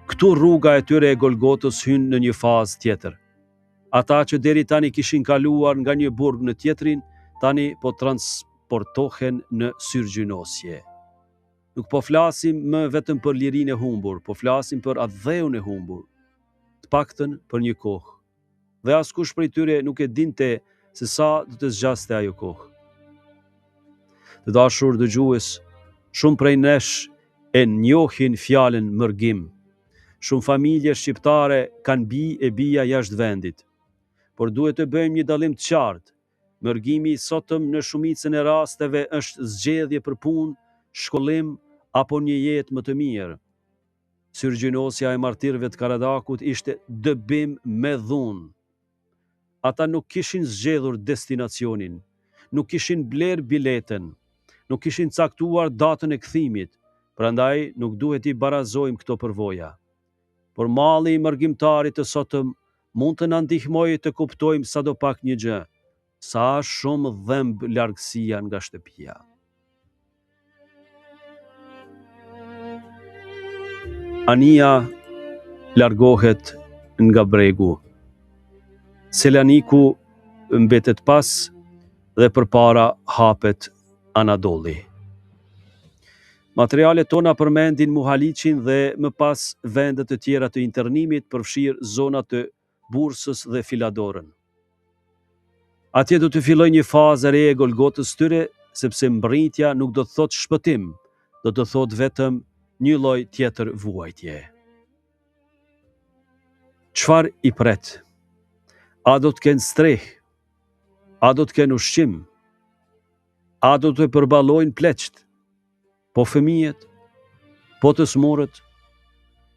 Këtu rruga e tyre e Golgotës hyn në një fazë tjetër. Ata që deri tani kishin kaluar nga një burg në tjetrin, tani po transportohen në syrgjynosje. Nuk po flasim më vetëm për lirinë e humbur, po flasim për atë dheun e humbur, të paktën për një kohë. Dhe askush prej tyre nuk e dinte se sa do të zgjaste ajo kohë. Të dashur dëgjues, shumë prej nesh e njohin fjalën mërgim. Shumë familje shqiptare kanë bi e bija jashtë vendit, por duhet të bëjmë një dallim të qartë. Mërgimi sotëm në shumicën e rasteve është zgjedhje për punë, shkollim apo një jetë më të mirë. Syrgjynosja e martirëve të Karadakut ishte dëbim me dhunë. Ata nuk kishin zgjedhur destinacionin, nuk kishin bler biletën, nuk kishin caktuar datën e kthimit, prandaj nuk duhet i barazojmë këto përvoja. Por malli i mërgimtarit të sotëm mund të na ndihmojë të kuptojmë sadopak një gjë, sa shumë dhëmb largësia nga shtëpia. Ania largohet nga bregu. Selaniku mbetet pas dhe përpara hapet Anadolli. Materialet tona përmendin Muhalicin dhe më pas vendet të tjera të internimit, përfshirë zonat të Bursës dhe Filadorën. Atje do të filloj një fazë e re e Golgotës tyre, sepse mbritja nuk do të thotë shpëtim, do të thotë vetëm një lloj tjetër vuajtje. Çfarë i pret? A do të kenë streh? A do të kenë ushqim? A do të përballojnë pleqt? Po fëmijët? Po të smurët?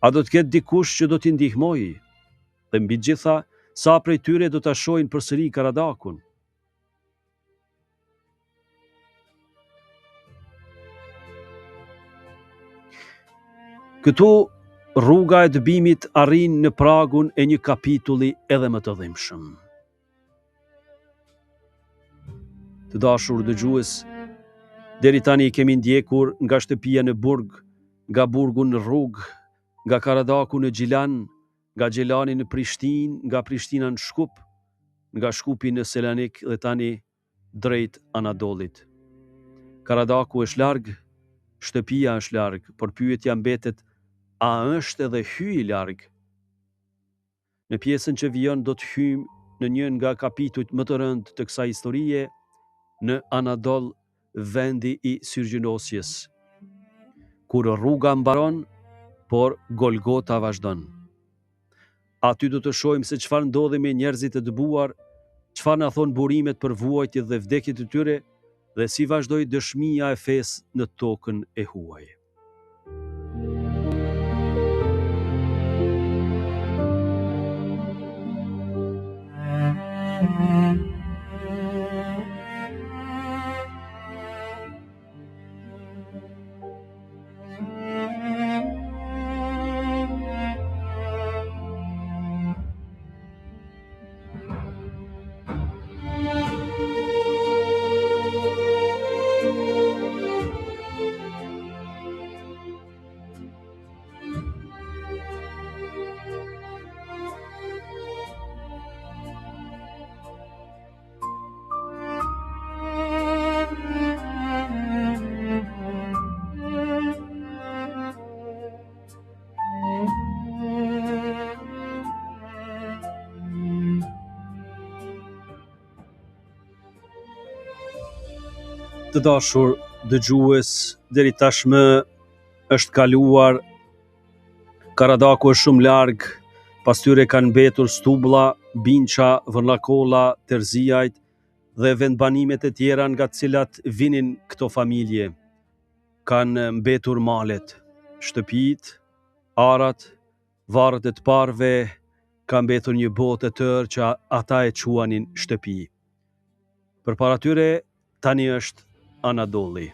A do të ketë dikush që do t'i ndihmojë? Dhe mbi gjitha, sa prej tyre do ta shohin përsëri Karadakun? Këtu rruga e dëbimit arrin në pragun e një kapitulli edhe më të dhimbshëm. Të dashur dëgjues, deri tani kemi ndjekur nga shtëpia në burg, nga burgu në rrugë, nga Karadaku në Gjilan, nga Gjilani në Prishtinë, nga Prishtina në Shkup, nga Shkupi në Selanik dhe tani drejt Anadollit. Karadaku është larg, shtëpia është larg, por pyetja mbetet, a është edhe hyj larg? Në pjesën që vjen do të hyjmë në një nga kapitujt më të rëndë të kësaj historie, në Anadol, vendi i syrgjynosjes, kur rruga mbaron, por Golgota vazhdon. Aty do të shohim se çfarë ndodhi me njerëzit e dëbuar, çfarë na thon burimet për vuajtjet dhe vdekjet e tyre, dhe si vazhdoi dëshmia e fesë në tokën e huaj. Të dashur dëgjues, deri tashmë është kaluar, Karadaku është shumë larg, pas tyre kanë mbetur Stublla, Binqa, Vërllakolla, Terziajt dhe vendbanimet e tjera nga të cilat vinin këto familje. Kanë mbetur malet, shtëpit, arat, varret e të parve, ka mbetur një botë e tërë që ata e quanin shtëpi. Përpara tyre tani është Anadolli.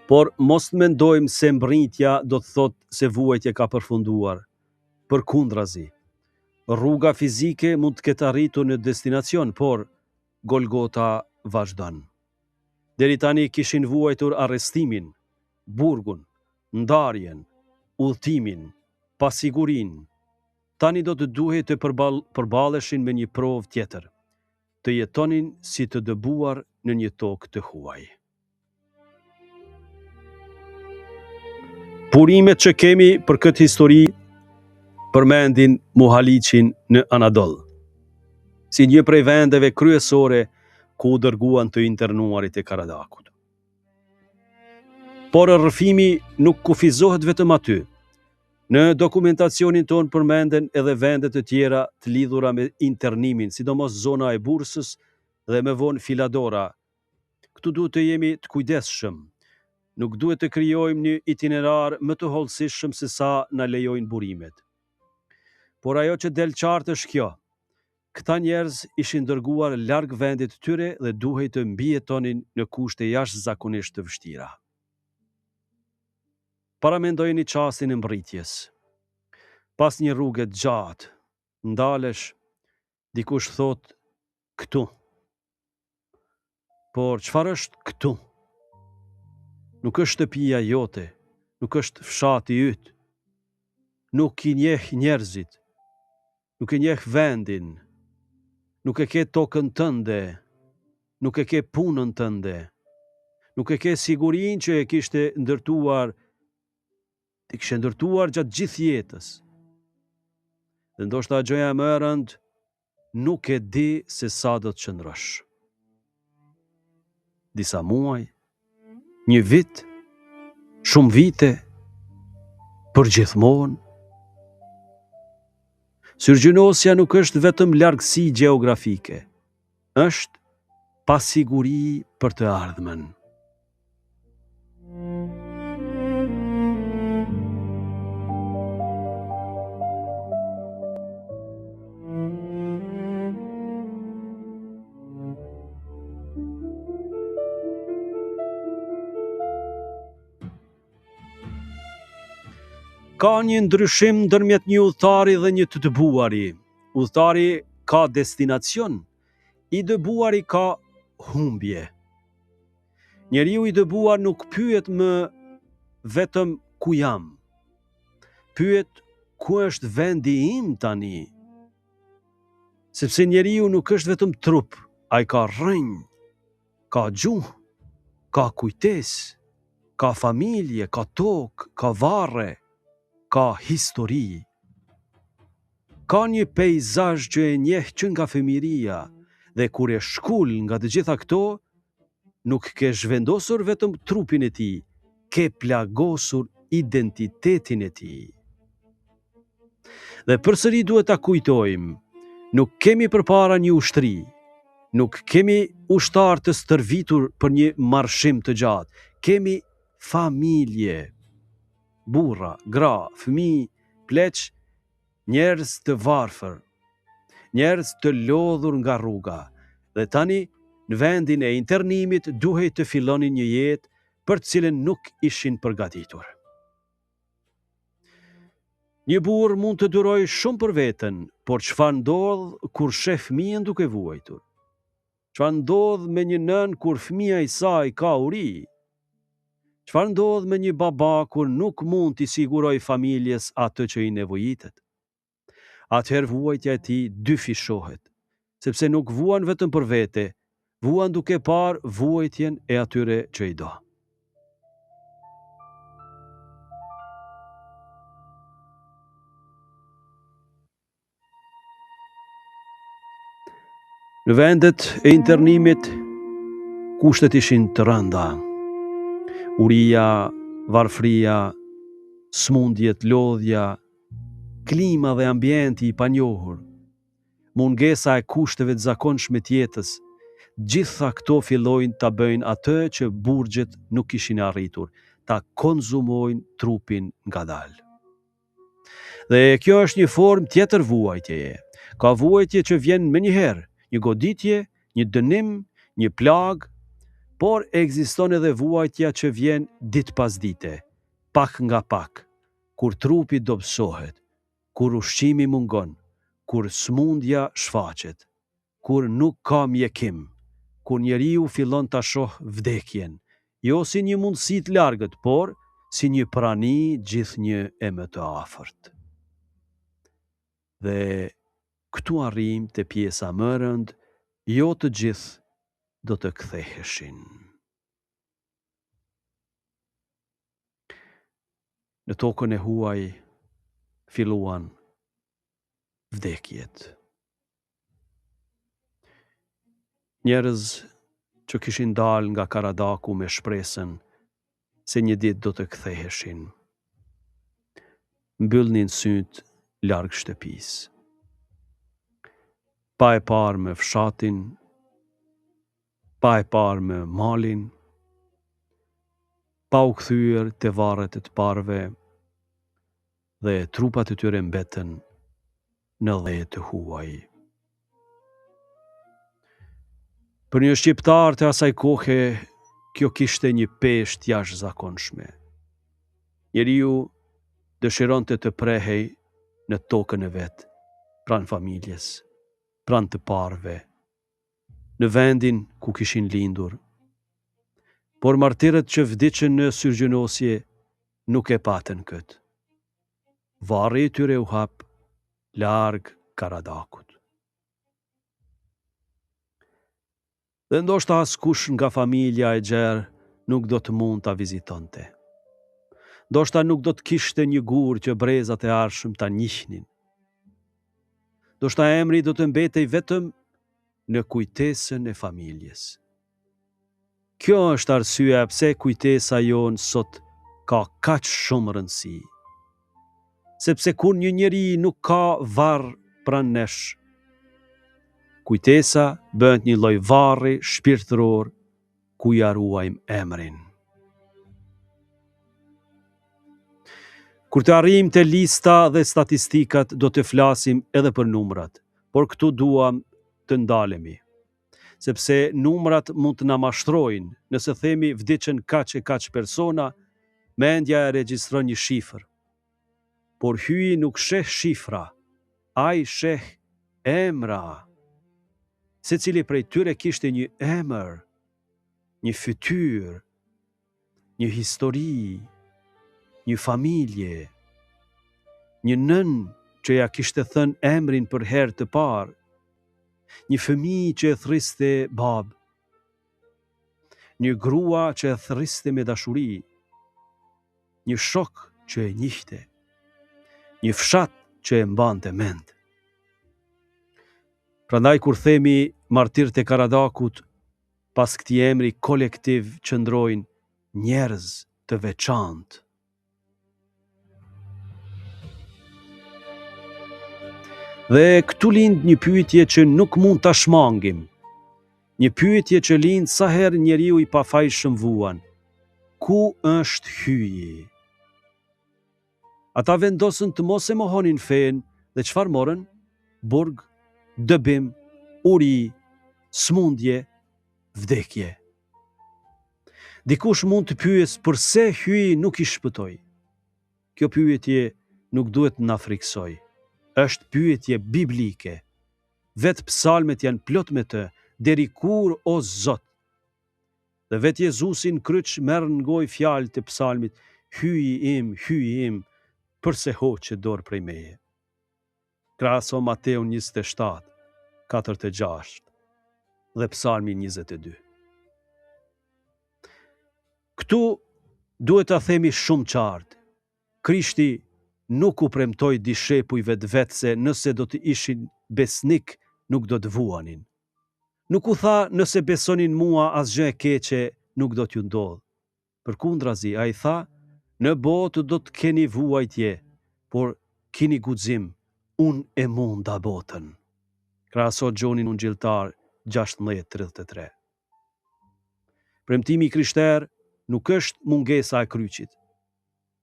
Por mos të mendojmë se mbritja do të thotë se vuajtja ka përfunduar. Përkundrazi, rruga fizike mund të ketë arritur në destinacion, por Golgota vazhdon. Deri tani kishin vuajtur arrestimin, burgun, ndarjen, udhtimin, pasigurinë. Tani do të duhej të përballeshin me një provë tjetër, të jetonin si të dëbuar në një tokë të huaj. Burimet që kemi për këtë histori përmendin Muhaliqin në Anadoll, si një prej vendeve kryesore ku u dërguan të internuarit e Karadakut. Por rrëfimi nuk kufizohet vetëm aty. Në dokumentacionin ton përmenden edhe vendet të tjera të lidhura me internimin, sidomos zona e Bursës dhe më vonë Filadora. Këtu duhet të jemi të kujdesshëm. Nuk duhet të krijojmë një itinerar më të hollësishëm se sa na lejojnë burimet. Por ajo që del qartë është kjo: këta njerëz ishin dërguar larg vendit të tyre dhe duhej të mbijetonin në kushte jashtëzakonisht të vështira. Paramendojeni çastin e mbritjes. Pas një rruge të gjatë, ndalesh, dikush thot këtu. Por çfarë është këtu? Nuk është shtëpia jote, nuk është fshati yt. Nuk i njeh njerëzit, nuk e njeh vendin, nuk e ke tokën tënde, nuk e ke punën tënde, nuk e ke sigurinë që e kishte ndërtuar gjatë gjithë jetës. Dhe ndoshta gjëja më e rëndë, nuk e di se sa do të qëndrosh. Disa muaj, një vit, shumë vite, përgjithmonë. Syrgjënosja nuk është vetëm largësi gjeografike, është pasiguri për të ardhmen. Ka një ndryshim ndërmjet një udhëtari dhe një të dëbuari. Udhëtari ka destinacion, i dëbuari ka humbje. Njeriu i dëbuar nuk pyet më vetëm ku jam. Pyet ku është vendi im tani. Sepse njeriu nuk është vetëm trup, ai ka rrënjë, ka gjuhë, ka kujtesë, ka familje, ka tokë, ka varre, ka histori. Ka një peizazh që e njeh që nga fëmiria, dhe kur e shkull nga të gjitha këto, nuk ke zhvendosur vetëm trupin e tij, ke plagosur identitetin e tij. Dhe përsëri duhet ta kujtojmë, nuk kemi përpara një ushtri, nuk kemi ushtar të stërvitur për një marshim të gjatë, kemi familje. Burra, gra, fëmijë, pleq, njerëz të varfër, njerëz të lodhur nga rruga, dhe tani në vendin e internimit duhej të fillonin një jetë për të cilën nuk ishin përgatitur. Një burr mund të duroj shumë për veten, por çfarë ndodh kur sheh fëmijën duke vuajtur? Çfarë ndodh me një nën kur fëmia i saj ka uri? Çfarë ndodh me një baba kur nuk mund t'i siguroj familjes atë që i nevojitet? Atëherë vuajtja e tij dyfishohet, sepse nuk vuan vetëm për vete, vuan duke parë vuajtjen e atyre që i do. Në vendet e internimit, Kushtet ishin të rënda. Uria, varfria, smundjet, lodhja, klima dhe ambienti i panjohur, mungesa e kushteve të zakonshme të jetës, gjitha këto fillojnë ta bëjnë atë që burgjet nuk kishin arritur, ta konzumojnë trupin ngadalë. Dhe kjo është një formë tjetër vuajtjeje. Ka vuajtje që vjen me njëherë, një goditje, një dënim, një plag, por ekziston edhe vuajtja që vjen ditë pas dite, pak nga pak, kur trupi dobësohet, kur ushqimi mungon, kur smundja shfaqet, kur nuk ka mjekim, kur njeriu fillon ta shoh vdekjen, jo si një mundësi të largët, por si një prani gjithnjë e më të afërt. Dhe këtu arrim te pjesa më e rëndë, jo të gjithë do të ktheheshin. Në tokën e huaj filluan vdekjet. Njerëz që kishin dalë nga Karadaku me shpresën se një ditë do të ktheheshin, mbyllnin syt larg shtëpisë. Pa e parë me fshatin, pa e parë me malin, pa u kthyer te varret e të parëve, dhe trupat e tyre mbeten në dhe të huaj. Për një shqiptar të asaj kohe, kjo kishte një peshë jashtëzakonshme. Njeriu dëshironte të prehej në tokën e vet, pranë familjes, pranë të parëve, në vendin ku kishin lindur. Por martirët që vdiqën në syrgjënosje nuk e patën këtë. Varri i tyre u hap larg Karadakut. Dhe ndoshta askush nga familja e gjerë nuk do të mund ta vizitonte. Ndoshta nuk do të kishte një gur që brezat e arshëm ta njihnin. Ndoshta emri do të mbetej vetëm në kujtesën e familjes. Kjo është arsyeja pse kujtesa jonë sot ka kaq shumë rëndësi. Sepse kur një njeri nuk ka varr pranë nesh, kujtesa bëhet një lloj varri shpirtëror ku ja ruajmë emrin. Kur të arrijmë te lista dhe statistikat, do të flasim edhe për numrat, por këtu duam të ndalemi, sepse numrat mund të na mashtrojnë. Nëse themi vdiqën kaq e kaq persona, mendja e regjistron një shifër. Por hyi nuk sheh shifra, ai sheh emra. Secili prej tyre kishte një emër, një fytyrë, një histori, një familje, një nën që ja kishte thënë emrin për herë të parë, një fëmijë që e thriste babë, një grua që e thriste me dashuri, një shok që e njihte, një fshat që e mbante mend. Prandaj kur themi martirët e Karadakut, pas këtij emri kolektiv qëndrojnë njerëz të veçantë. Dhe këtu lind një pyetje që nuk mund ta shmangim. Një pyetje që lind sa herë njeriu i pafajshëm vuan. Ku është hyi? Ata vendosën të mos e mohonin fen dhe çfarë morën? Burg, dëbim, uri, smundje, vdekje. Dikush mund të pyes pse hyi nuk i shpëtoi. Kjo pyetje nuk duhet na friksoj. Është pyetje biblike. Vetë psalmet janë plot me të, deri kur o Zot. Dhe vetë Jezusi në kryq merr në gojë fjalët e psalmit, hyi im, përse hoqe dorë prej meje. Krahaso Mateu 27, 4-6 dhe psalmi 22. Këtu duhet ta themi shumë qartë. Krishti nuk u premtoi dishepujve të vet se nëse do të ishin besnik, nuk do të vuanin. Nuk u tha nëse besonin mua asgjë e keqe nuk do t'ju ndodh. Përkundrazi, ai tha, në botë do të keni vuajtje, por keni guxim, unë e munda botën. Krahasot Gjoni Ungjilltar 16:33. Premtimi krishter nuk është mungesa e kryqit.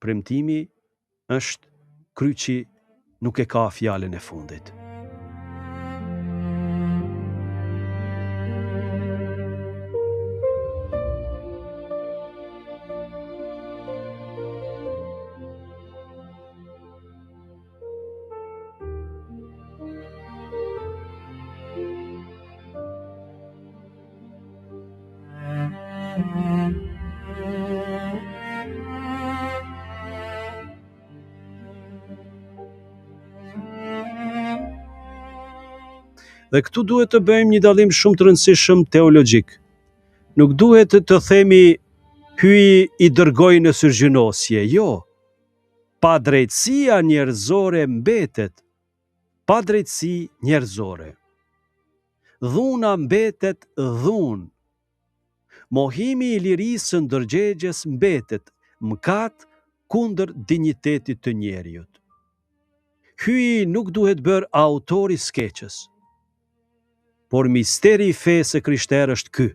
Premtimi është kryqi nuk e ka fjalën e fundit. Dhe këtu duhet të bëjmë një dallim shumë të rëndësishëm teologjik. Nuk duhet të themi hyi i dërgoi në syrgjënosje, jo. Padrejtësia njerëzore mbetet, padrejtësi njerëzore. Dhuna mbetet dhunë. Mohimi i lirisë së ndërgjegjes mbetet, mëkat kundër dinjitetit të njeriut. Hyi nuk duhet bërë autori skeqës. Por misteri i fesë krishtere është ky.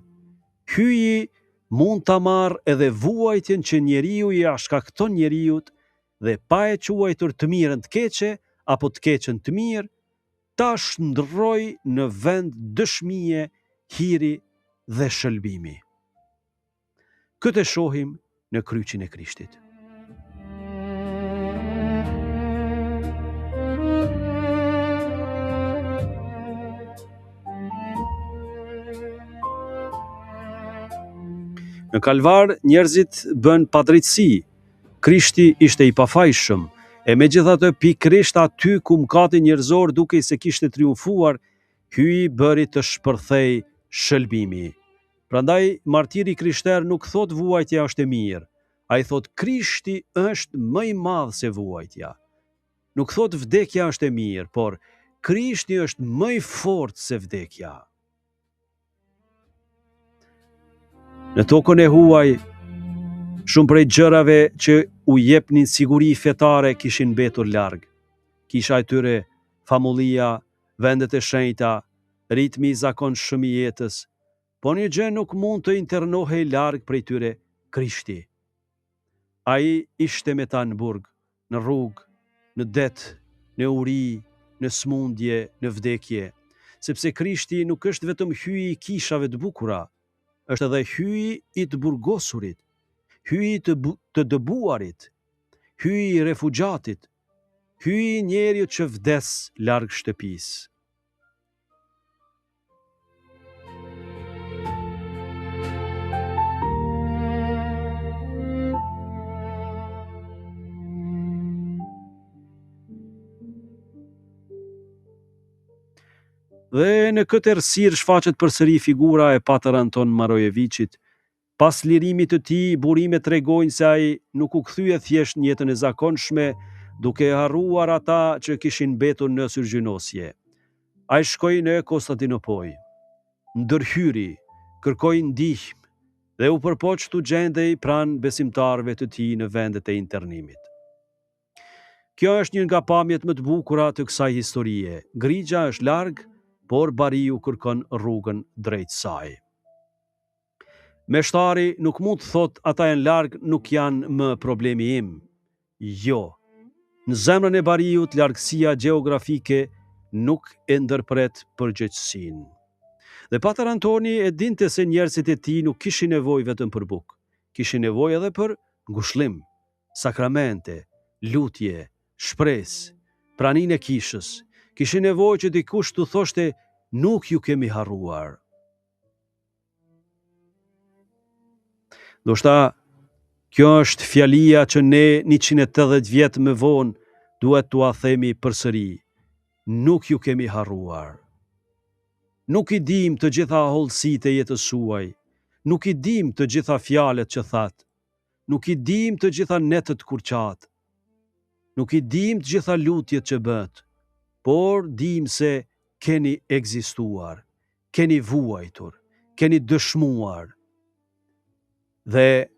Hyi mund ta marrë edhe vuajtjen që njeriu i shkakton njeriut dhe pa e quajtur të mirën të keqe apo të keqen të mirë, ta shndrroj në vend dëshmie, hiri dhe shëlbimi. Këtë e shohim në kryqin e Krishtit. Në kalvar njerëzit bën padrejtësi. Krishti ishte i pafajshëm, e megjithatë pikërisht aty ku mëkati njerëzor dukej se kishte triumfuar, hyi bëri të shpërthej shëlbimi. Prandaj martiri krishter nuk thot vuajtja është e mirë, ai thot Krishti është më i madh se vuajtja. Nuk thot vdekja është e mirë, por Krishti është më i fortë se vdekja. Në tokën e huaj, shumë prej gjërave që u jepnin siguri fetare kishin mbetur larg. Kisha e tyre, famullia, vendet e shenjta, ritmi i zakonshëm i jetës, po një gjë nuk mund të internohej larg prej tyre, Krishti. Ai ishte me ta në burg, në rrugë, në det, në uri, në smundje, në vdekje, sepse Krishti nuk është vetëm hyi i kishave të bukura, është edhe hyi i të burgosurit, hyi të dëbuarit, hyi i refugjatit, hyi i njeriut që vdes larg shtëpisë. Dhe në këtë errësirë shfaqet përsëri figura e Patër Anton Marojeviçit. Pas lirimit të tij, burimet tregojnë se ai nuk u kthye thjesht në jetën e zakonshme, duke harruar ata që kishin mbetur në syrgjënosje. Ai shkoi në Konstantinopol, ndërhyri, kërkoi ndihmë dhe u përpoq tu gjendej pranë besimtarëve të tij në vendet e internimit. Kjo është një nga pamjet më të bukura të kësaj historie. Grigja është larg, por bariu kërkon rrugën drejt saj. Meshtari nuk mund të thot ata janë larg, nuk janë më problemi im. Jo. Në zemrën e bariut largësia gjeografike nuk e ndërpret përgjegjësinë. Dhe Patër Antoni e dinte se njerëzit e tij nuk kishin nevojë vetëm për bukë, kishin nevojë edhe për ngushëllim, sakramente, lutje, shpresë, praninë e kishës. Kishin nevojë që dikush t'u thoshte nuk ju kemi harruar. Ndoshta kjo është fjalia që ne 180 vjet më vonë duhet t'ua themi përsëri. Nuk ju kemi harruar. Nuk i dim të gjitha hollësitë e jetës suaj. Nuk i dim të gjitha fjalët që that. Nuk i dim të gjitha netët kur qat. Nuk i dim të gjitha lutjet që bët. Por dim se keni ekzistuar, keni vuajtur, keni dëshmuar dhe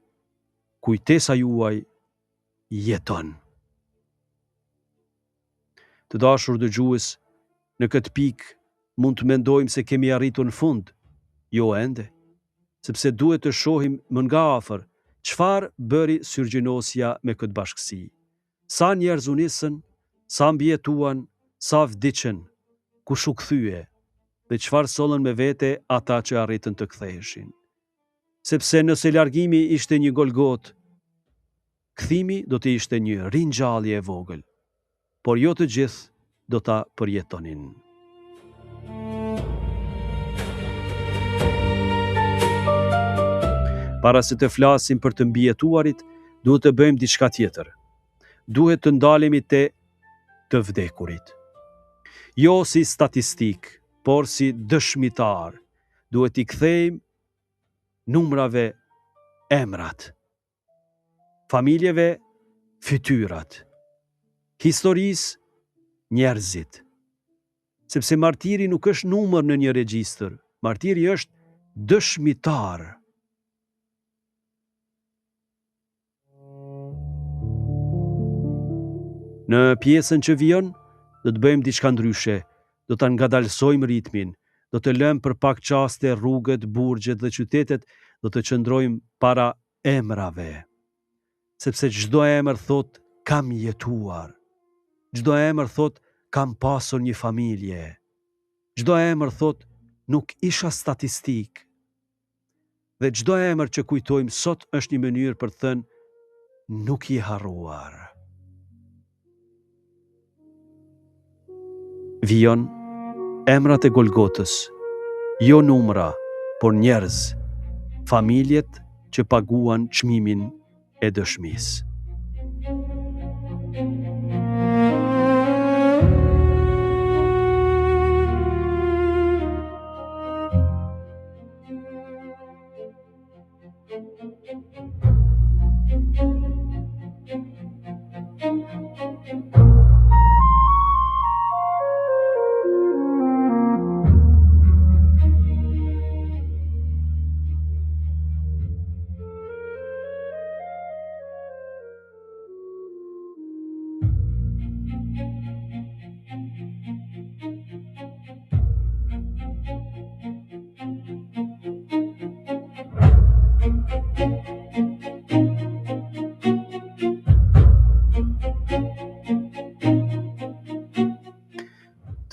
kujtesa juaj jeton. Të dashur dëgjues, në këtë pikë mund të mendojmë se kemi arritur në fund, jo ende, sepse duhet të shohim më nga afër çfarë bëri syrgjinosja me këtë bashkësi. Sa njerëz u nisën, sa mbjetuan, sa vdiqën, kush u kthye dhe çfarë sollën me vete ata që arritën të ktheheshin. Sepse nëse largimi ishte një Golgot, kthimi do të ishte një ringjallje e vogël, por jo të gjithë do ta përjetonin. Para se të flasim për të mbijetuarit, duhet të bëjmë diçka tjetër. Duhet të ndalemi te të vdekurit. Jo si statistik, por si dëshmitar. Duhet i kthejmë numrave emrat, familjeve fytyrat, historisë njerëzit. Sepse martiri nuk është numër në një regjistër, martiri është dëshmitar. Në pjesën që vjen, do të bëjmë diçka ndryshe, do ta ngadalsojmë ritmin, do të lëmë për pak çaste rrugët, burgjet dhe qytetet, do të qëndrojmë para emrave. Sepse çdo emër thot kam jetuar. Çdo emër thot kam pasur një familje. Çdo emër thot nuk isha statistik. Dhe çdo emër që kujtojmë sot është një mënyrë për të thënë nuk je harruar. Vijon emrat e Golgotës, jo numra, por njerëz, familjet që paguan çmimin e dëshmisë.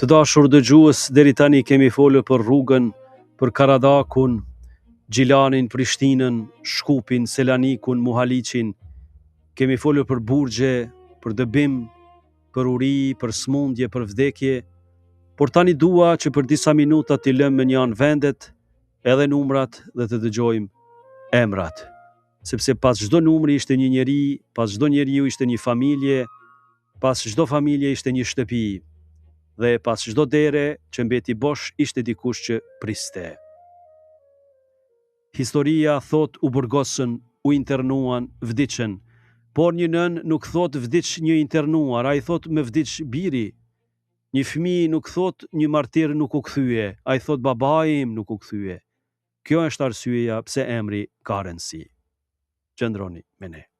Të dashur dëgjues, deri tani kemi folur për rrugën, për Karadakun, Gjilanin, Prishtinën, Shkupin, Selanikun, Muhaliqin. Kemi folur për burgje, për dëbim, për uri, për smundje, për vdekje. Por tani dua që për disa minuta t'i lëmë në janë vendet, edhe numrat dhe të dëgjojmë emrat. Sepse pas çdo numri ishte një njeri, pas çdo njeriu ishte një familje, pas çdo familje ishte një shtëpi. Dhe pas çdo dere që mbeti bosh ishte dikush që priste. Historia thot u burgosën, u internuan, vdiqën, por një nën nuk thot vdiq një internuar, ai thot me vdiq biri. Një fëmijë nuk thot një martir nuk u kthye, ai thot babai im nuk u kthye. Kjo është arsyeja pse emri ka rëndësi. Qëndroni me ne.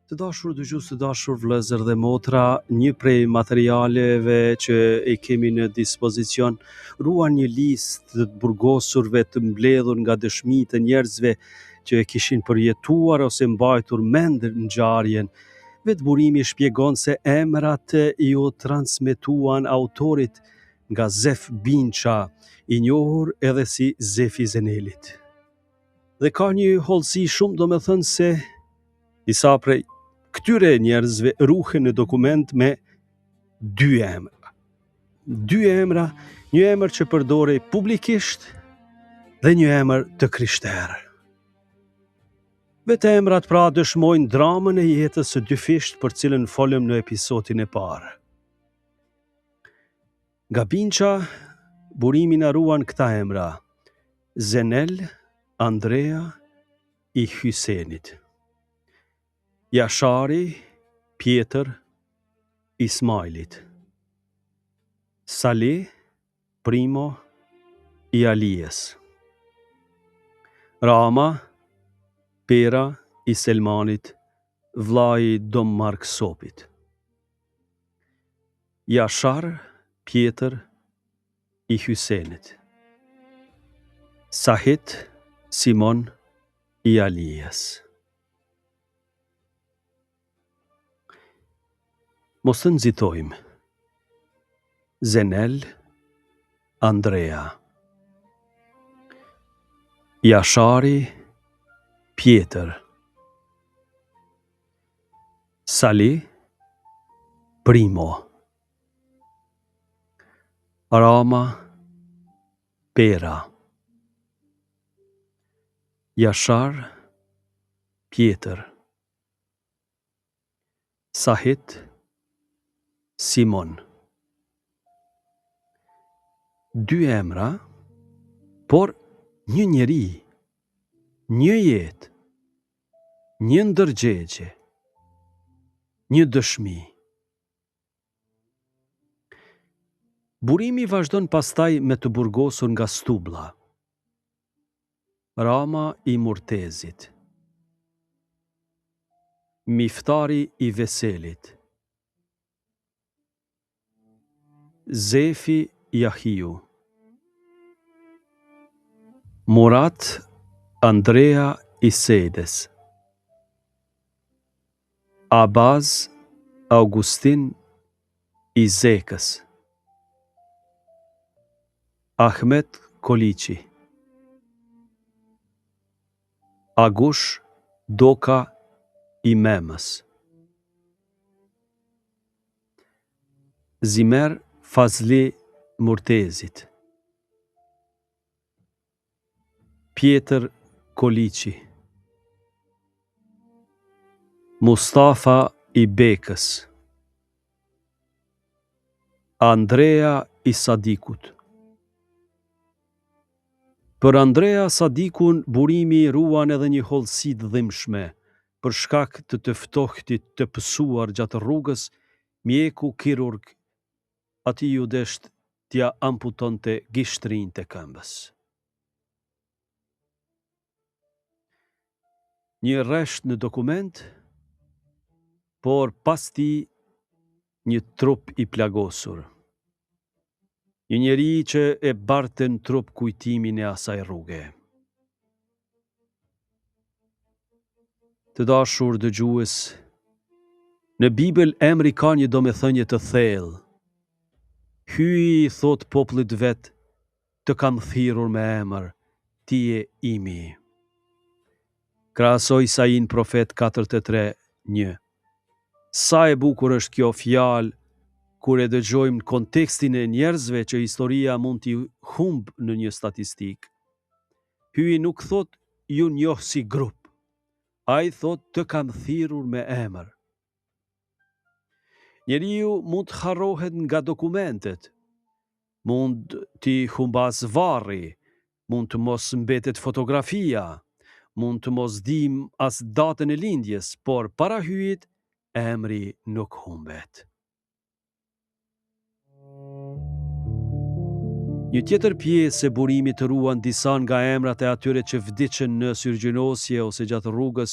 Të dashur dëgjues, të dashur vëllezër dhe motra, një prej materialeve që i kemi në dispozicion, ruan një listë të burgosurve të mbledhur nga dëshmitë e njerëzve që e kishin përjetuar ose mbajtur mend ngjarjen. Vetë burimi shpjegon se emrat ju transmetuan autorit nga Zef Binqa, i njohur edhe si Zefi Zenelit. Dhe ka një hollësi shumë, domethënë se disa prej këtyre njerëzve ruhen në dokument me dy emra. Dy emra, një emër që përdorej publikisht dhe një emër të krishterë. Vetë emrat pra dëshmojnë dramën e jetës së dyfisht për cilën folëm në episodin e parë. Nga Binqa, burimi na ruan këta emra: Zenel, Andrea i Hysenit, Jashari, Pjetër, Ismailit, Salih, Primo i Alijes, Rama, Pera i Selmanit, vllai i Dom Mark Sopit, Jashar, Pjetër i Hysenit, Sahit, Simon i Alijes. Mos të nxitojmë. Zenel, Andrea, Jashari, Pjetër, Salih, Primo, Rama, Pera, Jashar, Pjetër, Sahit, Simon. Dy emra, por një njeri, një jetë, një ndërgjegje. Një dëshmi. Burimi vazhdon pastaj me të burgosur nga stublla. Rama i Murtezit. Miftari i Veselit. Zefi Jahiu. Murat Andrea i Sedes. Abaz Augustin i Zekës. Ahmet Koliçi. Agush Doka i Memës. Zimer Fazli Murtezit. Pjetër Koliçi. Mustafa i Bekës. Andrea i Sadikut. Për Andrea Sadikun, burimi ruan edhe një hollësi të dhimbshme. Për shkak të ftohtit të pësuar gjatë rrugës, mjeku kirurg atij u desht t'ja amputonte gishtrin të këmbës. Një rresht në dokument, por pas tij një trup i plagosur. Një njeri që e barte në trup kujtimin e asaj rruge. Të dashur dëgjues, në Bibël emri ka një domethënie të thellë. Hyi, thot popullit vet, të kam thirrur me emër, ti je imi. Krahasoi Isain profet 43:1. Sa e bukur është kjo fjalë kur e dëgjojmë në kontekstin e njerëzve që historia mund t'i humb në një statistik. Hyi nuk thot ju njoh si grup, ai thot të kam thirrur me emër. Njeriu mund të harrohet nga dokumentet, mund t'i humbas varri, mund të mos mbetet fotografia, mund të mos dim as datën e lindjes, por para hyjit emri nuk humbet. Një tjetër pjesë e burimit të ruan disa nga emrat e atyre që vdiqën në syrgjënosje ose gjatë rrugës.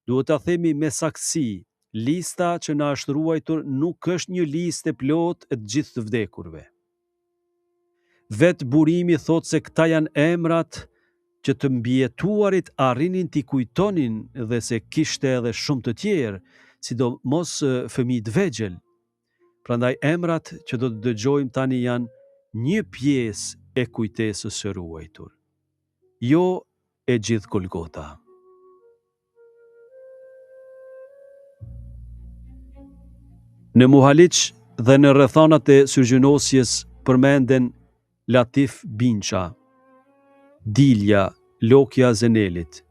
Duhet ta themi me saktësi, lista që na është ruajtur nuk është një listë e plotë e të gjithë të vdekurve. Vet burimi thot se këta janë emrat që të mbijetuarit arrinin t'i kujtonin dhe se kishte edhe shumë të tjerë, sidomos fëmijë të vegjël. Prandaj emrat që do të dëgjojmë tani janë një pjesë e kujtesës së ruajtur, jo e gjithë Golgota. Në Muhaliç dhe në rrethanat e syrgjënosjes përmenden Latif Binça, Dilja, Lokja Zenelit,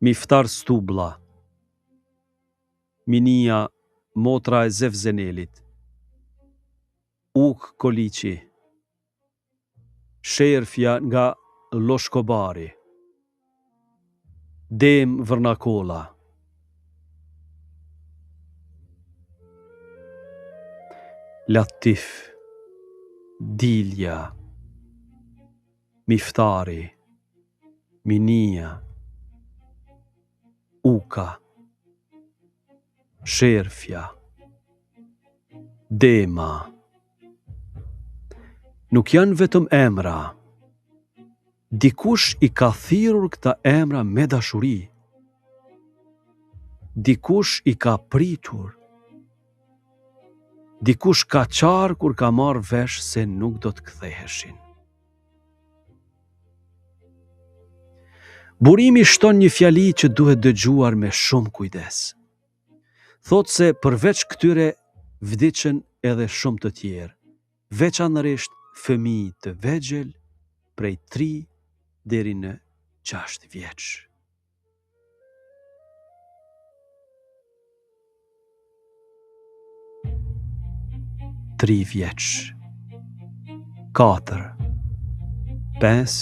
Miftar Stublla, Minia, motra e Zef Zenelit, Uk Koliçi, Sherfja nga Loshkobari, Dem Vërnakolla, Latif, Dilja, Miftari, Minia, Uka, Sherfja, Dema. Nuk janë vetëm emra. Dikush i ka thirrur këta emra me dashuri. Dikush i ka pritur. Dikush ka qarë kur ka marrë vesh se nuk do të ktheheshin. Burimi shton një fjali që duhet dëgjuar me shumë kujdes. Thot se përveç këtyre vdiqën edhe shumë të tjerë, veçanërisht fëmijë të vegjël prej 3 deri në 6 vjeç. Tri vjeç, 4, 5,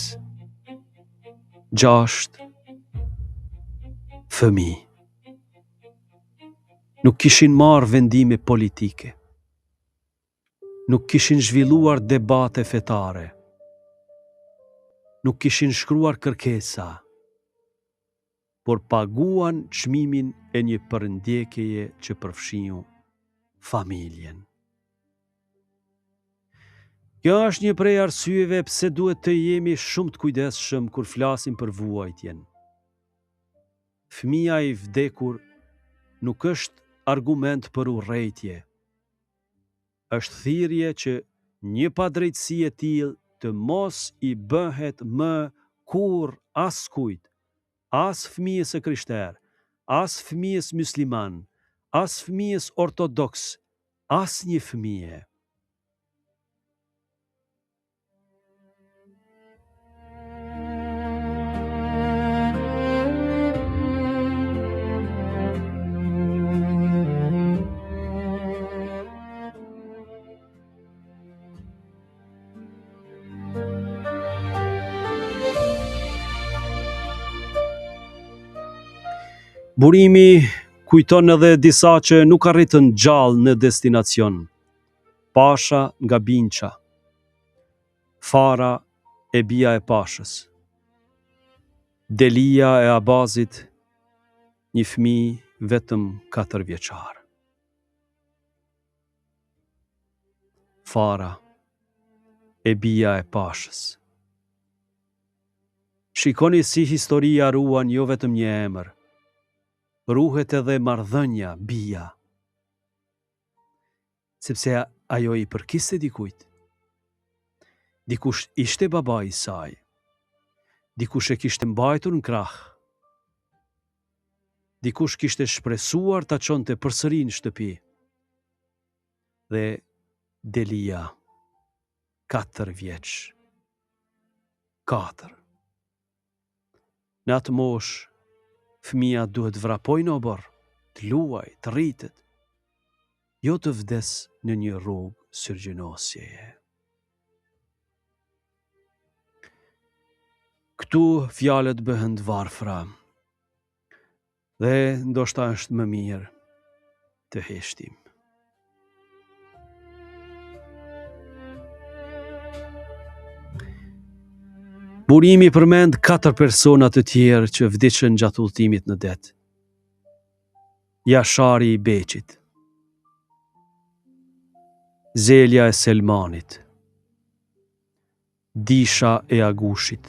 6 fëmijë. Nuk kishin marrë vendime politike. Nuk kishin zhvilluar debate fetare. Nuk kishin shkruar kërkesa, por paguan çmimin e një përndjekjeje që përfshiu familjen. Kjo është një prej arsyeve pse duhet të jemi shumë të kujdesshëm kur flasim për vuajtjen. Fëmia i vdekur nuk është argument për urrejtje. Është thirrje që një padrejtësi e tillë të mos i bëhet më kurrë askujt, as fëmijës së krishterë, as fëmijës musliman, as fëmijës ortodoks, as një fëmije. Burimi kujton edhe disa që nuk arritën gjallë në destinacion. Pasha nga Binqa, Fara e bia e Pashës, Delia e Abazit, një fëmijë vetëm 4 vjeçar. Fara e bia e Pashës. Shikoni si historia ruan jo vetëm një emër, ruhet edhe marrëdhënia bia. Sepse ajo i përkiste dikujt. Dikush ishte babai i saj. Dikush e kishte mbajtur në krah. Dikush kishte shpresuar ta çonte përsëri në shtëpi. Dhe Delia, 4 vjeç. 4. Në atë moshë, fëmia duhet vrapoj në obor, të luaj, të rritet, jo të vdes në një rrugë syrgjënosjeje. Këtu fjalët bëhen të varfra, dhe ndoshta është më mirë të heshtim. Burimi përmend 4 persona të tjerë që vdiqën gjatë udhëtimit në det. Jashari i Beqit, Zelja e Selmanit, Disha e Agushit,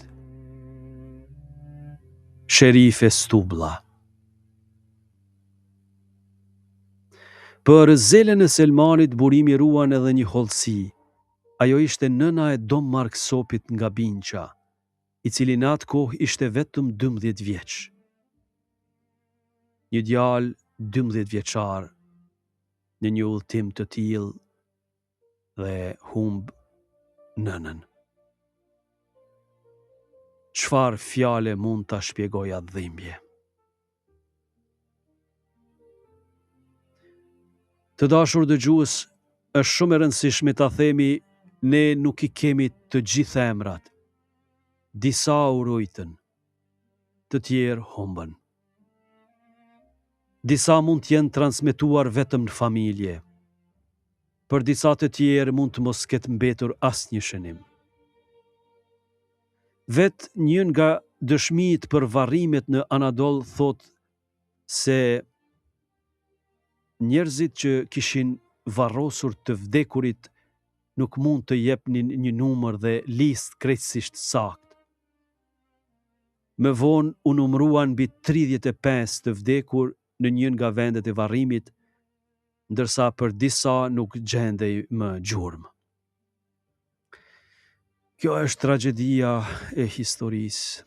Sherife Stubla. Për Zelën e Selmanit burimi ruan edhe një hollësi. Ajo ishte nëna e Dom Marksopit nga Binqa, i cili në atë kohë ishte vetëm 12 vjeç. Një djalë 12 vjeçar në një udhëtim të tillë dhe humb nënën. Çfarë fjale mund ta shpjegoj atë dhimbje? Të dashur dëgjues, është shumë e rëndësishme ta themi ne nuk i kemi të gjitha emrat. Disa u rujtën, të tjerë humbën. Disa mund të jenë transmetuar vetëm në familje. Për disa të tjerë mund të mos ketë mbetur asnjë shënim. Vet një nga dëshmitë për varrimet në Anadol thot se njerëzit që kishin varrosur të vdekurit nuk mund të jepnin një numër dhe listë krejtësisht saktë. Më vonë u numëruan mbi 35 të vdekur në një nga vendet e varrimit, ndërsa për disa nuk gjendej më gjurmë. Kjo është tragjedia e historisë.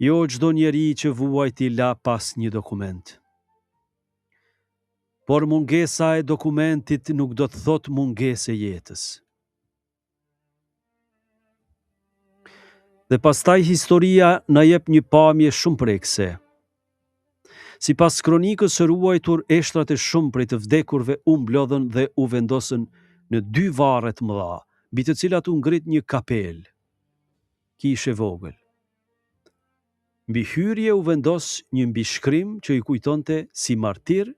Jo çdo njeri që vuajti la pas një dokument. Por mungesa e dokumentit nuk do të thotë mungesë e jetës. Dhe pastaj historia na jep një pamje shumë prekse. Sipas kronikës së ruajtur, eshtrat e shumë prej të vdekurve u mblodhën dhe u vendosën në 2 varre të mëdha, mbi të cilat u ngrit një kapel, kishë vogël. Mbi hyrje u vendos një mbishkrim që i kujtonte si martir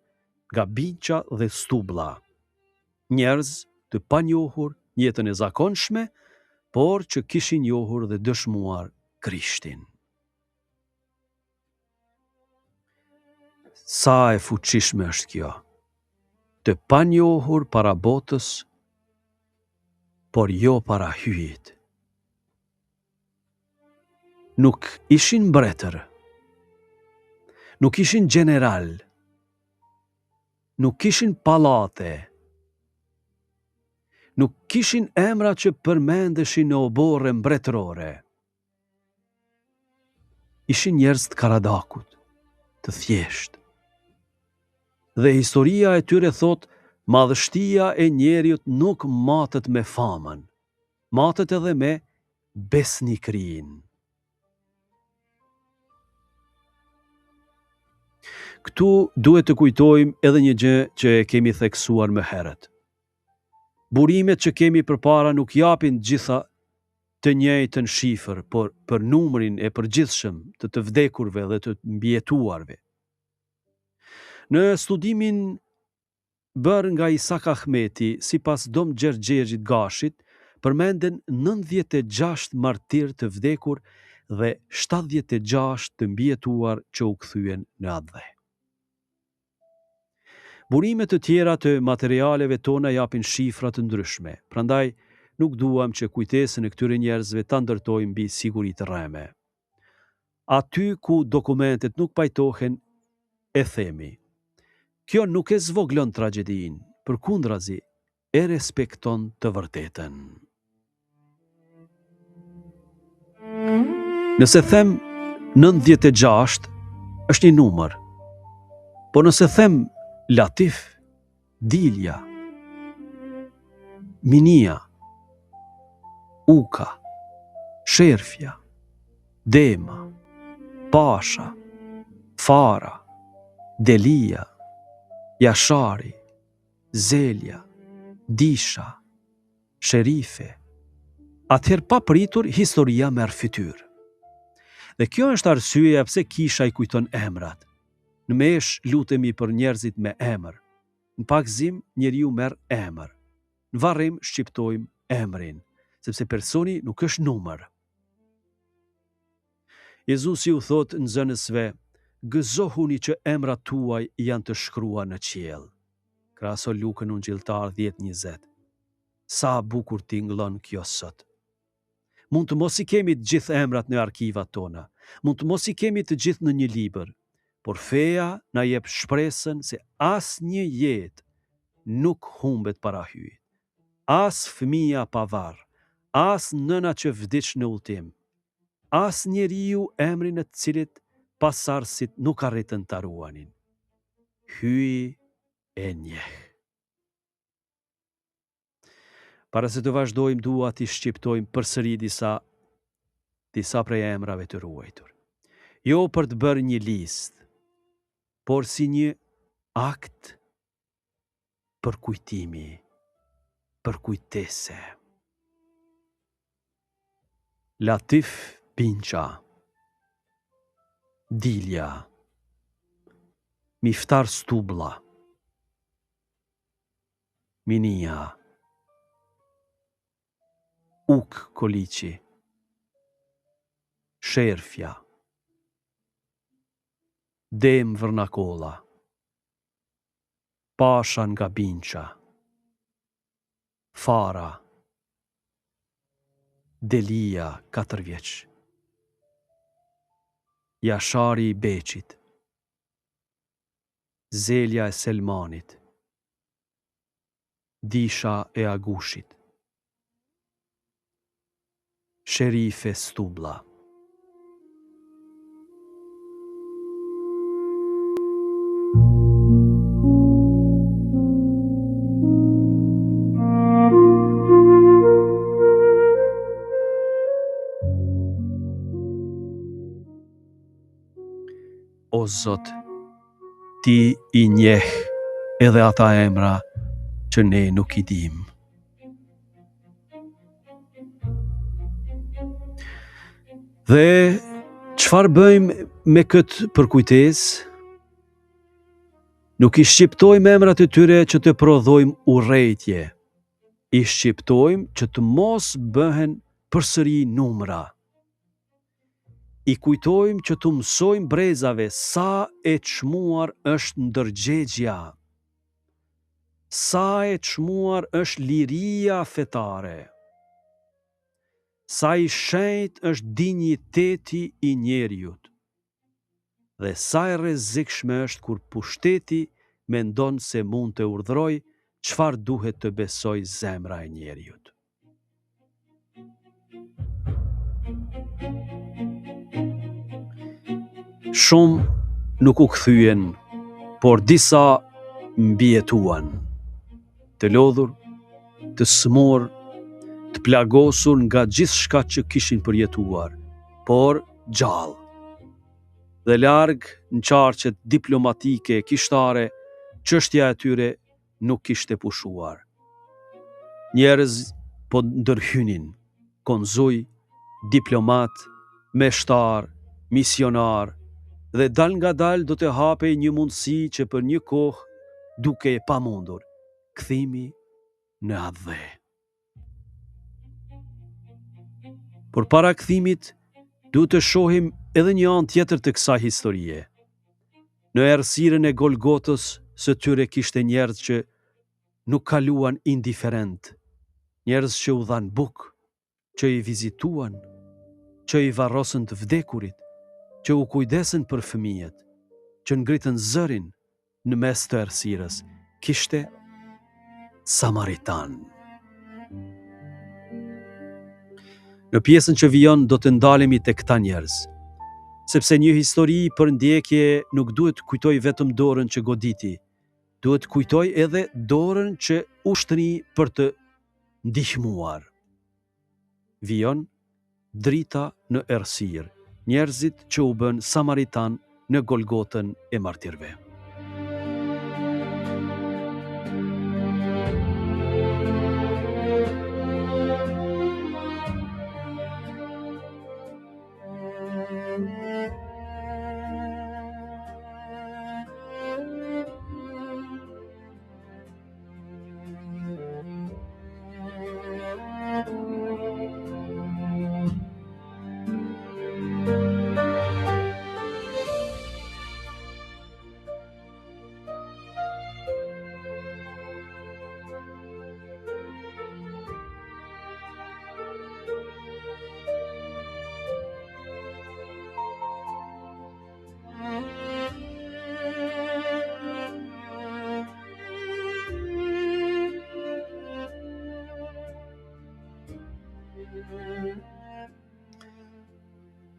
nga Binqa dhe Stublla. Njerëz të panjohur jetën e zakonshme, por që kishin njohur dhe dëshmuar Krishtin. Sa e fuqishme është kjo, të panjohur para botës, por jo para hyjit. Nuk ishin mbretër, nuk ishin general, nuk kishin pallate, nuk kishin emra që përmendeshin në oborre mbretërore. Ishin njerëz të Karadakut, të thjesht. Dhe historia e tyre thot, madhështia e njeriut nuk matet me famën, matet edhe me besnikrinë. Këtu duhet të kujtojmë edhe një gjë që e kemi theksuar më herët. Burimet që kemi përpara nuk japin gjitha të njëjtën shifër, por për numrin e përgjithshëm të vdekurve dhe të mbijetuarve. Në studimin bërë nga Isak Ahmeti, sipas Dom Gjergjit Gashit, përmenden 96 martir të vdekur dhe 76 të mbijetuar që u kthyen në atë dhe. Burimet të tjera të materialeve tona japin shifra të ndryshme, prandaj nuk duam që kujtesën e këtyre njerëzve ta ndërtojmë mbi siguri të rreme. Aty ku dokumentet nuk pajtohen, e themi. Kjo nuk e zvoglon tragjedinë, përkundrazi, e respekton të vërtetën. Nëse them 96, është një numër, por nëse them Latif, Dilja, Minia, Uka, Sherfja, Dema, Pasha, Fara, Delia, Jashari, Zelja, Disha, Sherife, atëherë pa pritur historia merr fytyrë. Dhe kjo është arsyeja pse kisha i kujton emrat. Në mesh lutemi për njerëzit me emër. Në pakzim njeriu merr emër. Në varrim shqiptojmë emrin, sepse personi nuk është numër. Jezusi u thot nxënësve, gëzohuni që emrat tuaj janë të shkruar në qiell. Krahaso Lukën Ungjilltar 10:20. Sa bukur tingëllon kjo sot. Mund të mos i kemi të gjithë emrat në arkivat tona, mund të mos i kemi të gjithë në një libër, por feja na jep shpresën se as një jetë nuk humbet para hyjit. As fëmia pa varr, as nëna që vdiq në ultim, as njeriu emrin e të cilit pasardhësit nuk arritën ta ruanin. Hyj e njeh. Para se të vazhdojmë, dua t'i shqiptojmë përsëri disa prej emrave të ruajtur. Jo për të bërë një listë, por si një akt për kujtimi, për kujtese. Latif Binqa, Dilja, Miftar Stublla, Minia, Uk Koliqi, Sherfja, Dem Vërnakolla, Pasha nga Binqa, Fara, Delia 4 vjeç, Jashari i Beqit, Zelja e Selmanit, Disha e Agushit, Sherife Stublla. O Zot, ti i njeh edhe ata emra që ne nuk i dim. Dhe Çfarë bëjmë me këtë përkujtesë? Nuk I shqiptojmë emrat e tyre që të prodhojmë urrejtje. I shqiptojmë që të mos bëhen përsëri numra. I kujtojmë që të mësojmë brezave sa e çmuar është ndërgjegjja. Sa e çmuar është liria fetare. Sa I shenjtë është dinjiteti I njeriut. Dhe sa e rrezikshme është kur pushteti mendon se mund të urdhroj çfarë duhet të besoj zemra e njeriut. Shumë nuk u kthyen, por disa mbijetuan, të lodhur, të smur, të plagosur nga gjithçka që kishin përjetuar, por gjallë. Dhe larg në qarqet diplomatike kishtare, çështja e tyre nuk kishte pushuar. Njerëz po ndërhynin, konzuj, diplomat, meshtar, misionar, dhe dal nga dal do të hapej një mundësi që për një kohë duke e pamundur, kthimi në atë dhe. Por para kthimit, duhet të shohim edhe një anë tjetër të kësaj historie. Në errësirën e Golgotës së tyre kishte njerëz që nuk kaluan indiferent, njerëz që u dhan bukë, që I vizituan, që I varrosën të vdekurit, që u kujdesën për fëmijët, që ngritën zërin në mes të errësirës. Kishte Samaritan. Në pjesën që vijon do të ndalemi tek këta njerëz, sepse një histori për ndjekje nuk duhet kujtoj vetëm dorën që goditi, duhet kujtoj edhe dorën që ushtri për të ndihmuar. Vijon drita në errësirë, njerëzit që u bën Samaritan në Golgotën e martirëve.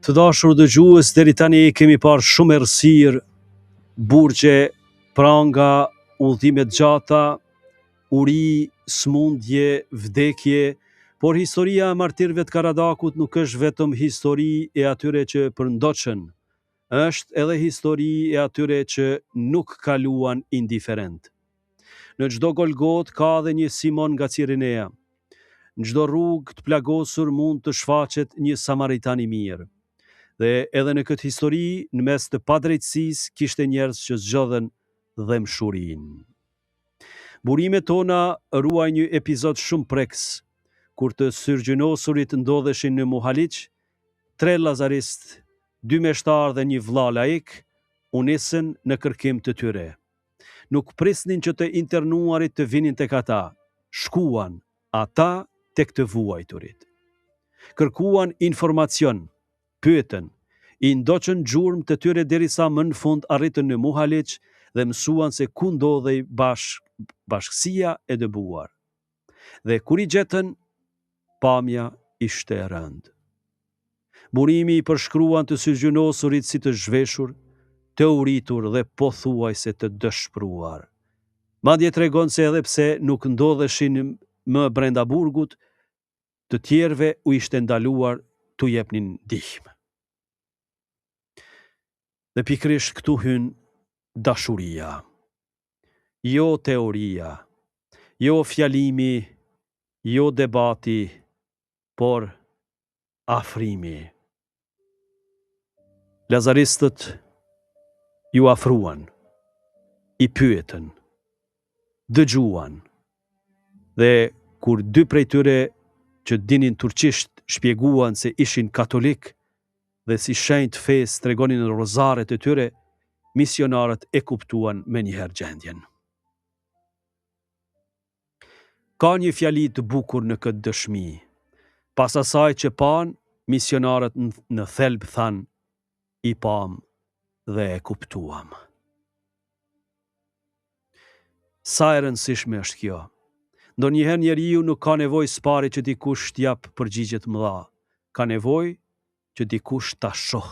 Të dashur dëgjues, deri tani kemi parë shumë errësirë, burgje, pranga, udhime gjata, uri, smundje, vdekje, por historia e martirëve të Karadakut nuk është vetëm histori e atyre që përndoqën, është edhe histori e atyre që nuk kaluan indiferent. Në çdo Golgot ka dhe një Simon nga Cirenea. Në çdo rrugë të plagosur mund të shfaqet një Samaritan I mirë. Dhe edhe në këtë histori, në mes të padrejtësisë, kishte njerëz që zgjodhen dëmshurinë. Burimet tona ruajnë një epizod shumë preks, kur të syrgjënosurit ndodheshin në Muhaliq, 3 lazarist, 2 meshtar dhe një vlla laik, u nisën në kërkim të tyre. Nuk prisnin që të internuarit të vinin tek ata, shkuan ata tek të vuajturit. Kërkuan informacion, pyetën, I ndoqën gjurmë të tyre derisa më në fund arritën në Muhaliq dhe mësuan se ku ndodhej bashkësia e dëbuar. Dhe kur I gjetën, pamja ishte e rëndë. Burimi I përshkruan të syrgjënosurit si të zhveshur, të uritur dhe pothuajse të dëshpëruar. Madje tregon se edhe pse nuk ndodheshin më brenda burgut, të tjerëve u ishte ndaluar t'u jepnin ndihmë. Dhe pikërisht këtu hyn dashuria. Jo teoria, jo fjalimi, jo debati, por afrimi. Lazaristët ju afruan, i pyetën, dëgjuan, dhe kur dy prej tyre që dinin turqisht shpjeguan se ishin katolik dhe si shenjtë fesë tregonin rozaret e tyre, misionarët e kuptuan me njëherë gjendjen. Ka një fjali të bukur në këtë dëshmi. Pas asaj që pan, misionarët në thelb than, i pam dhe e kuptuam. Sa e rëndësishme është kjo. Ndonjëherë njeriu nuk ka nevojë s'pari që dikush t'jap përgjigje të mëdha. Ka nevojë që dikush ta shoh.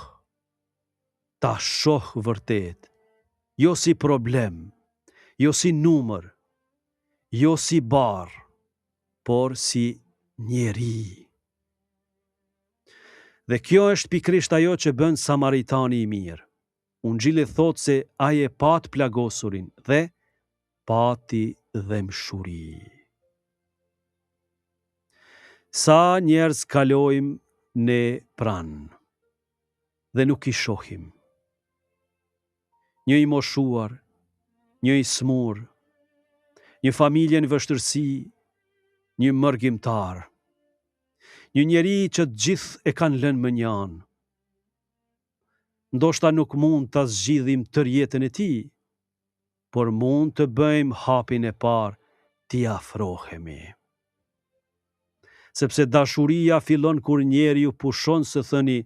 Ta shoh vërtet. Jo si problem, jo si numër, jo si barr, por si njeri. Dhe kjo është pikrisht ajo që bën Samaritani i mirë. Ungjilli thotë se ai e pat plagosurin dhe pati dhe mshuri. Sa njerëz kalojmë ne pranë dhe nuk i shohim. Një i moshuar, një i smur, një familje në vështërsi, një mërgjimtar, një njeri që të gjithë e kanë lënë më njanë. Ndoshta nuk mund të zgjidhim tërë jetën e tij, por mund të bëjmë hapin e parë, t'i afrohemi. Sepse dashuria fillon kur njeriu pushon së thëni,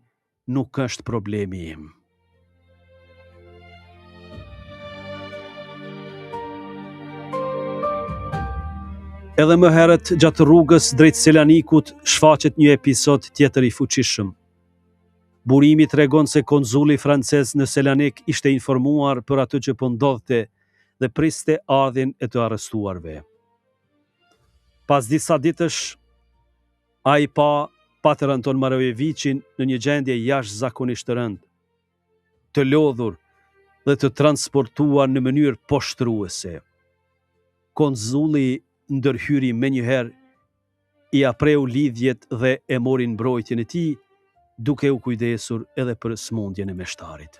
nuk është problemi im. Edhe më herët gjatë rrugës drejt Selanikut shfaqet një episod tjetër i fuqishëm. Burimi tregon se konzuli francez në Selanik ishte informuar për atë që po ndodhte dhe priste ardhjen e të arrestuarve. Pas disa ditësh, ai pa Pater Anton Marojevićin në një gjendje jashtëzakonisht të rëndë, të lodhur dhe të transportuar në mënyrë poshtruese. Konzulli ndërhyri menjëherë, i apreu lidhjet dhe e mori mbrojtjen e tij, duke u kujdesur edhe për smundjen e meshtarit.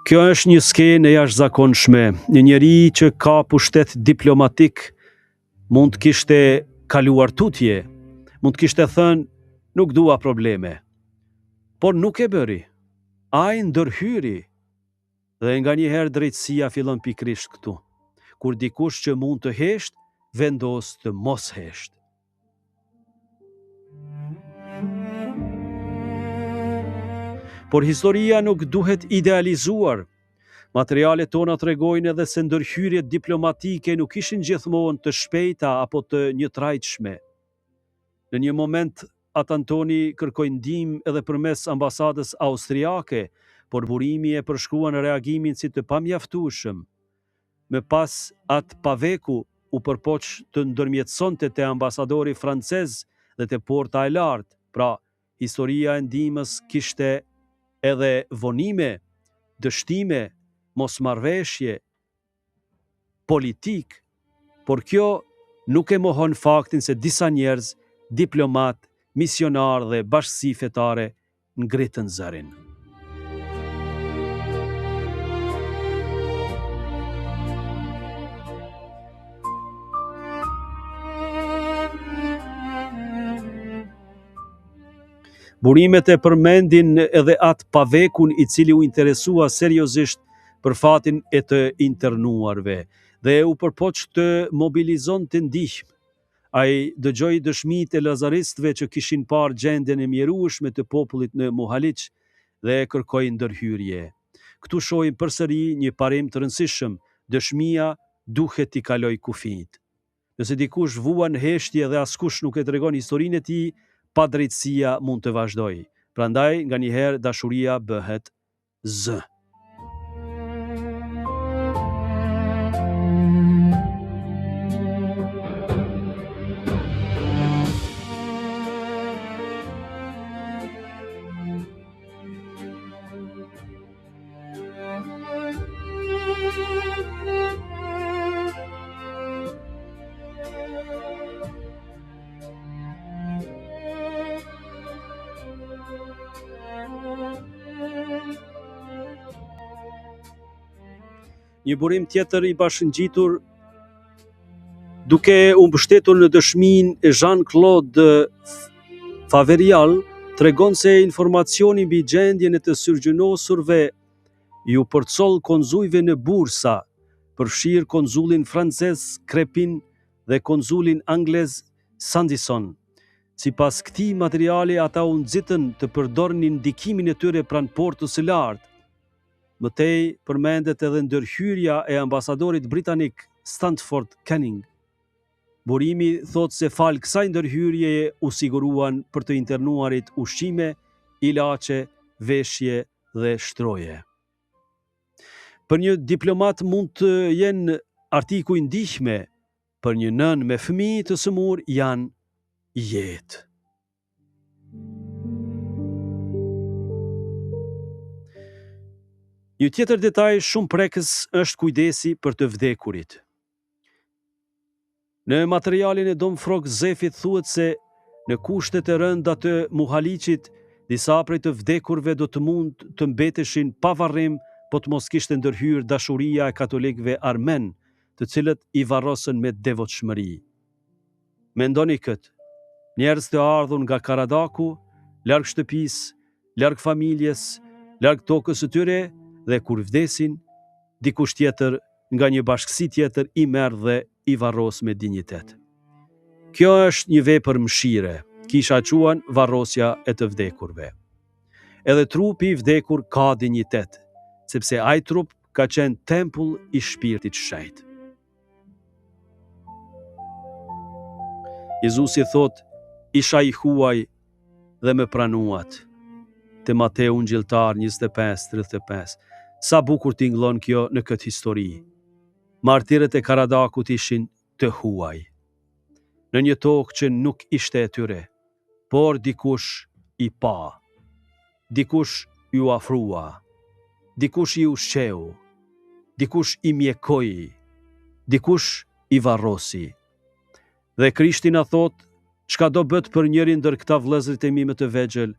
Kjo është një skenë e jashtëzakonshme. Një njeri që ka pushtet diplomatik mund të kishte kaluar tutje, mund të kishte thënë nuk dua probleme. Por nuk e bëri. Ai ndërhyri. Dhe nga një herë drejtësia fillon pikrisht këtu. Kur dikush që mund të hesht, vendos të mos hesht. Por historia nuk duhet idealizuar. Materialet tona tregojnë edhe se ndërhyrjet diplomatike nuk ishin gjithmonë të shpejta apo të njëtrajtshme. Në një moment atë Antoni kërkoi ndihmë edhe përmes ambasadës austriake, por burimi e përshkruan reagimin si të pamjaftueshëm. Më pas atë Paveku u përpoq të ndërmjetësonte te ambasadori francez dhe te porta e lartë. Pra, historia e ndihmës kishte edhe vonime, dështime, mosmarrveshje, politik, por kjo nuk e mohon faktin se disa njerëz, diplomat, misionar dhe bashkësi fetare ngritën zërin. Burimet e përmendin edhe atë Pavekun i cili u interesua seriozisht për fatin e të internuarve dhe u përpoq të mobilizonte ndihmë. Ai dëgjoi dëshmitë e lazaristëve që kishin parë gjendjen e mjerueshme të popullit në Muhaliç dhe kërkoi ndërhyrje. Këtu shohim përsëri një parim të rëndësishëm, dëshmia duhet t'i kaloj kufijt. Nëse dikush vuan heshtje dhe askush nuk e tregon historinë e tij, padrejtësia mund të vazhdojë. Prandaj, nganjëherë dashuria bëhet zë. Një burim tjetër i bashkëngjitur duke u mbështetur në dëshminë e Jean-Claude Faverial, tregon se informacioni mbi gjendjen e të syrgjënosurve ju përcoll konzujve në bursa, përfshirë konzullin francez Crepin dhe konzullin anglez Sandison. Sipas këtij materiali, ata u nxitën të përdornin ndikimin e tyre pranë portës së lartë. Mëtej përmendet edhe ndërhyrja e ambasadorit britanik Stanford Canning. Burimi thot se fal kësaj ndërhyrjeje u siguruan për të internuarit ushqime, ilaçe, veshje dhe shtroje. Për një diplomat mund të jenë artikuj ndihme, për një nën me fëmijë të sëmur janë jetë. Një tjetër detaj shumë prekës është kujdesi për të vdekurit. Në materialin e Dom Frog Zefit thuhet se në kushtet e rënda të Muhaliqit, disa prej të vdekurve do të mund të mbeteshin pa varrim, po të mos kishte ndërhyrë dashuria e katolikëve armen, të cilët i varrosën me devotshmëri. Mendoni këtë, njerëz të ardhur nga Karadaku, larg shtëpisë, larg familjes, larg tokës së tyre, dhe kur vdesin, dikush tjetër nga një bashkësi tjetër i merr dhe i varros me dinjitet. Kjo është një vepër mëshire, kisha quan varrosja e të vdekurve. Edhe trupi i vdekur ka dinjitet, sepse ai trup ka qenë tempull i shpirtit shenjtë. Jezusi thot, isha i huaj dhe me pranuat. Te Mateu Ngjilltar 25:35. Sa bukur tingëllon kjo në këtë histori. Martirët e Karadakut ishin të huaj. Në një tokë që nuk ishte e tyre, por dikush i pa, dikush ju afrua, dikush i ushqeu, dikush i mjekoi, dikush i varrosi. Dhe Krishti na thot, çka do bët për njërin ndër këta vëllezërit e mi më të vegjël,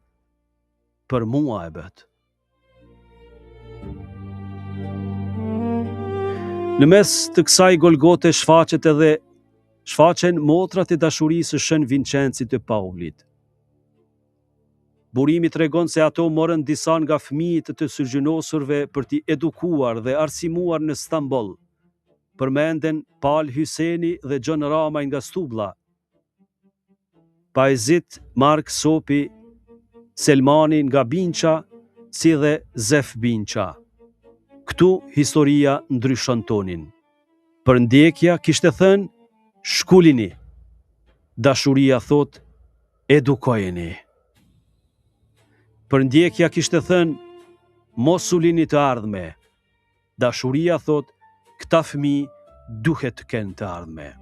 për mua e bët. Në mes të kësaj Golgote shfaqen motrat e dashurisë së Shën Vincencit të Paulit. Burimi tregon se ato morën disa nga fëmijët të syrgjënosurve për t'i edukuar dhe arsimuar në Stamboll. Përmenden Pal Hyseni dhe John Ramaj nga Stublla, Paezit Mark Sopi, Selmani nga Binqa, si dhe Zef Binqa. Këtu historia ndryshon tonin. Për ndjekja kishte thënë, shkullini. Dashuria thot, edukojeni. Për ndjekja kishte thënë, mos u lini të ardhme. Dashuria thot, këta fëmijë duhet të kenë të ardhme.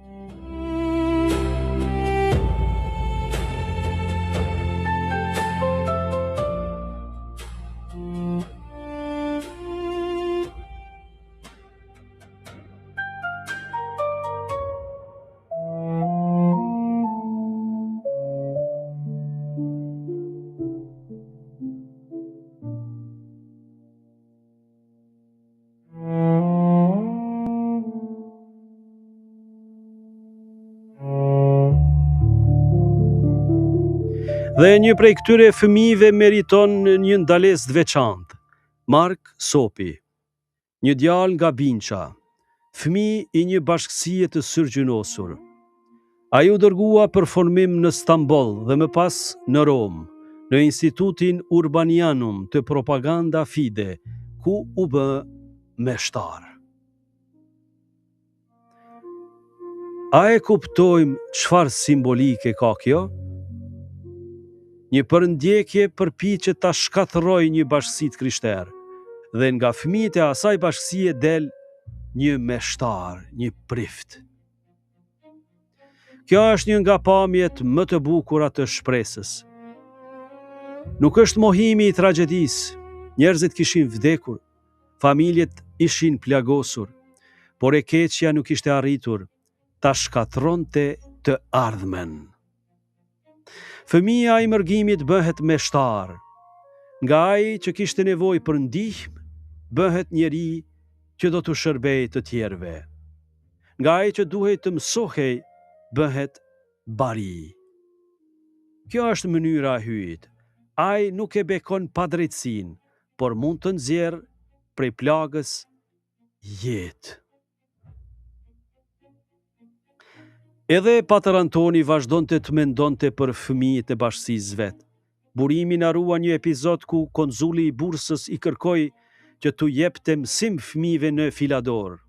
Dhe një prej këtyre fëmijëve meriton një ndalesë të veçantë. Mark Sopi, një djalë nga Binqa, fëmijë i një bashkësie të syrgjënosur. Ai u dërgua për formim në Stamboll dhe më pas në Rom, në Institutin Urbanianum të Propaganda Fide, ku u bë meshtar. A e kuptojmë çfarë simbolike ka kjo? Një përndjekje përpiqet ta shkatërrojë një bashkësi të krishterë, dhe nga fëmijët e asaj bashkësie del një meshtar, një prift. Kjo është një nga pamjet më të bukura të shpresës. Nuk është mohimi i tragjedisë, njerëzit kishin vdekur, familjet ishin plagosur, por e keqja nuk ishte arritur ta shkatronte të ardhmen. Fëmia i mërgimit bëhet meshtar, nga ai që kishte nevojë për ndihmë, bëhet njeri që do të shërbej të tjerëve. Nga ai që duhet të mësohej, bëhet bari. Kjo është mënyra e hyjit. Ai nuk e bekon padrejtësinë, por mund të nxjerrë prej plagës jetë. Edhe Patër Antoni vazhdonte të mendonte për fëmijët e bashkësisë vet. Burimi na rua një epizod ku konzuli i bursës i kërkoi që t'u jepte mësim fëmijëve në Filador.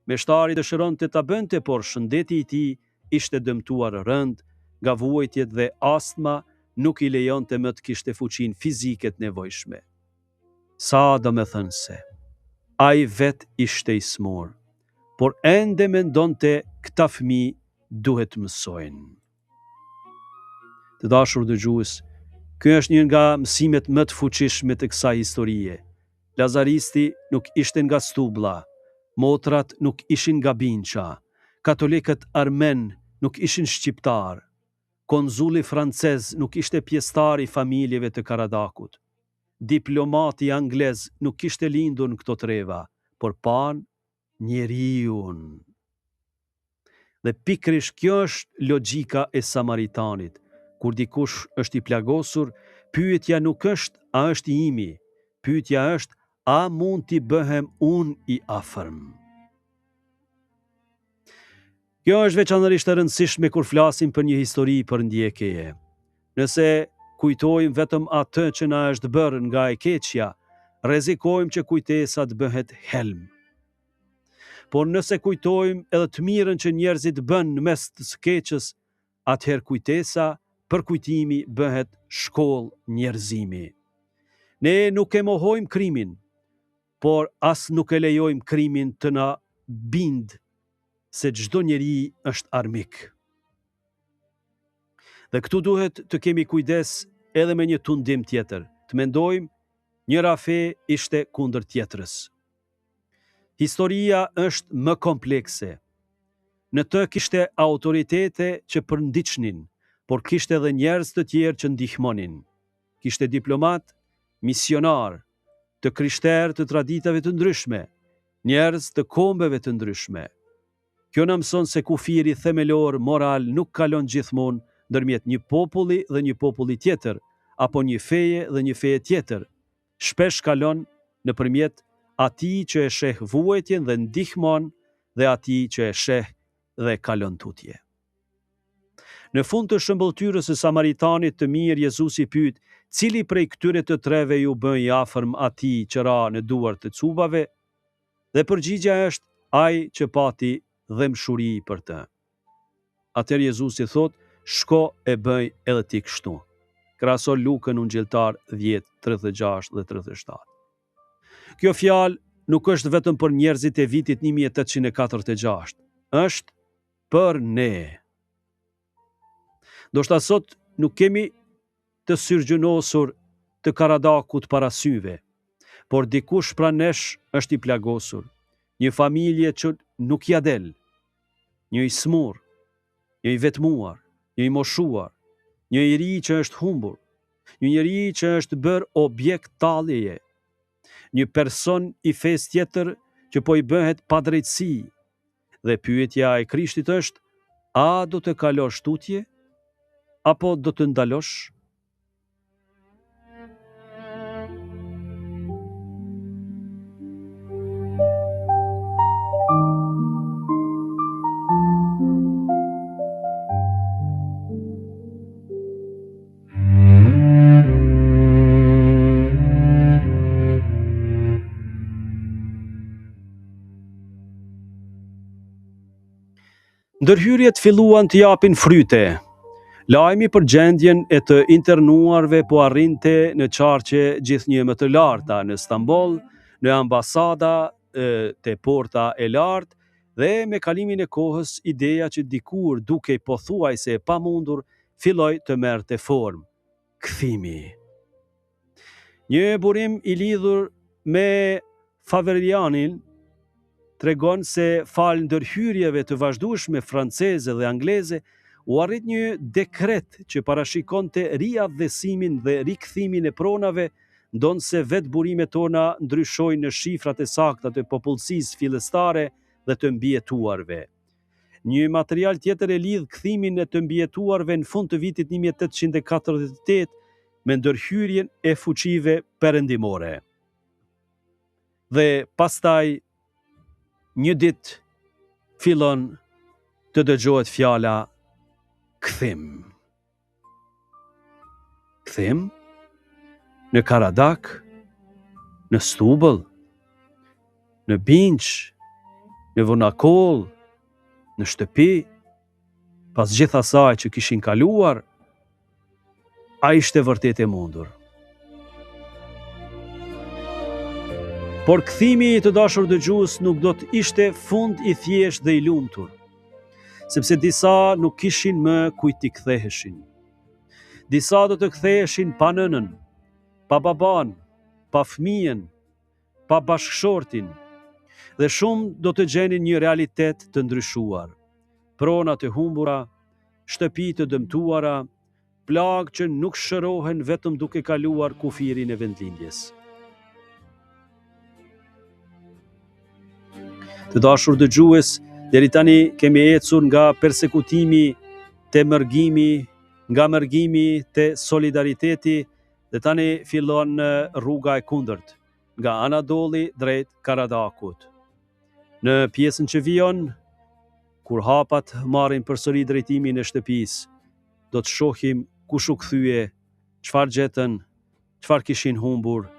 Meshtari dëshironte ta bënte, por shëndeti i tij ishte dëmtuar rënd nga vuajtjet dhe astma nuk i lejonte më të kishte fuqinë fizike të nevojshme. Sa do me thënë se, ai vet ishte i smur, por ende mendonte këta fëmijë duhet mësojnë. Të dashur dëgjues, ky është një nga mësimet më të fuqishme të kësaj historie. Lazaristi nuk ishte nga Stublla, motrat nuk ishin nga Binqa, katolikët armen nuk ishin shqiptar, konzuli francez nuk ishte pjesëtar i familjeve të Karadakut, diplomati anglez nuk ishte lindur në këto treva, por pan njeriun. Dhe pikrisht kjo është logjika e Samaritanit. Kur dikush është i plagosur, pyetja nuk është a është i imi, pyetja është a mund t'i bëhem unë i afërm. Kjo është veçanërisht e rëndësishme kur flasim për një histori për ndjekjeje. Nëse kujtojmë vetëm atë që na është bërë nga e keqja, rrezikojmë që kujtesa të bëhet helm. Por nëse kujtojmë edhe të mirën që njerëzit bën në mes të së keqës, atëherë kujtesa për kujtimi bëhet shkollë njerëzimi. Ne nuk e mohojmë krimin, por as nuk e lejojmë krimin të na bind se çdo njeri është armik. Dhe këtu duhet të kemi kujdes edhe me një tundim tjetër, të mendojmë njëra fe ishte kundër tjetrës. Historia është më komplekse. Në të kishte autoritete që përndiqnin, por kishte edhe njerëz të tjerë që ndihmonin. Kishte diplomat, misionar, të krishterë të traditave të ndryshme, njerëz të kombeve të ndryshme. Kjo na mëson se kufiri themelor moral nuk kalon gjithmonë ndërmjet një populli dhe një populli tjetër, apo një feje dhe një feje tjetër. Shpesh kalon nëpërmjet atij që e sheh vuajtjen dhe ndihmon dhe atij që e sheh dhe kalon tutje. Në fund të shëmbulltyrës së Samaritanit të mirë, Jezusi pyet, cili prej këtyre të treve ju bën i afërm atij që ra në duart të cubave? Dhe përgjigjja është ai që pati dhemshuri për të. Atëherë Jezusi thot, shko e bëj edhe ti kështu. Krahaso Lukën Ungjilltar 10:36 dhe 37. Kjo fjalë nuk është vetëm për njerëzit e vitit 1846, është për ne. Ndoshta sot nuk kemi të syrgjënosur të Karadakut para syve, por dikush pranë nesh është i plagosur, një familje që nuk ja del, një i smur, një i vetmuar, një i moshuar, një i ri që është humbur, një njeri që është bërë objekt talljeje, një person i fesë tjetër që po i bëhet padrejtësi, dhe pyetja e Krishtit është, a do të kalosh tutje, apo do të ndalosh? Ndërhyrjet filluan të japin fryte. Lajmi për gjendjen e të internuarve po arrinte në qarqe gjithnjë më të larta në Stamboll, në ambasada te porta e lartë, dhe me kalimin e kohës ideja që dikur dukej pothuajse e pamundur filloi të merrte formë. Kthimi. Një burim i lidhur me Faverianin tregon se fal ndërhyrjeve të vazhdueshme franceze dhe angleze u arrit një dekret që parashikonte riavdhesimin dhe rikthimin e pronave ndonë se vetë burimet tona ndryshojnë në shifrat e sakta të popullsisë fillestare dhe të mbijetuarve. Një material tjetër e lidh kthimin e të mbijetuarve në fund të vitit 1848 me ndërhyrjen e fuqive perëndimore. Dhe pastaj një ditë fillon të dëgjohet fjala kthim. Kthim në Karadak, në Stubull, në Binç, në Vonakoll, në shtëpi, pas gjithë asaj që kishin kaluar, a ishte vërtet e mundur. Por kthimi, të dashur dëgjues, nuk do të ishte fund i thjesht dhe i lumtur, sepse disa nuk kishin më kujt t'i ktheheshin. Disa do të ktheheshin pa nënën, pa baban, pa fëmijën, pa bashkëshortin, dhe shumë do të gjenin një realitet të ndryshuar. Prona të humbura, shtëpi të dëmtuara, plagë që nuk shërohen vetëm duke kaluar kufirin e vendlindjes. Të dashur dëgjues, deri tani kemi ecur nga persekutimi te mërgimi, nga mërgimi te solidariteti, dhe tani fillon rruga e kundërt, nga Anadolli drejt Karadakut. Në pjesën që vijon, kur hapat marrin përsëri drejtimin e shtëpisë, do të shohim kush u kthye, çfarë gjetën, çfarë kishin humbur,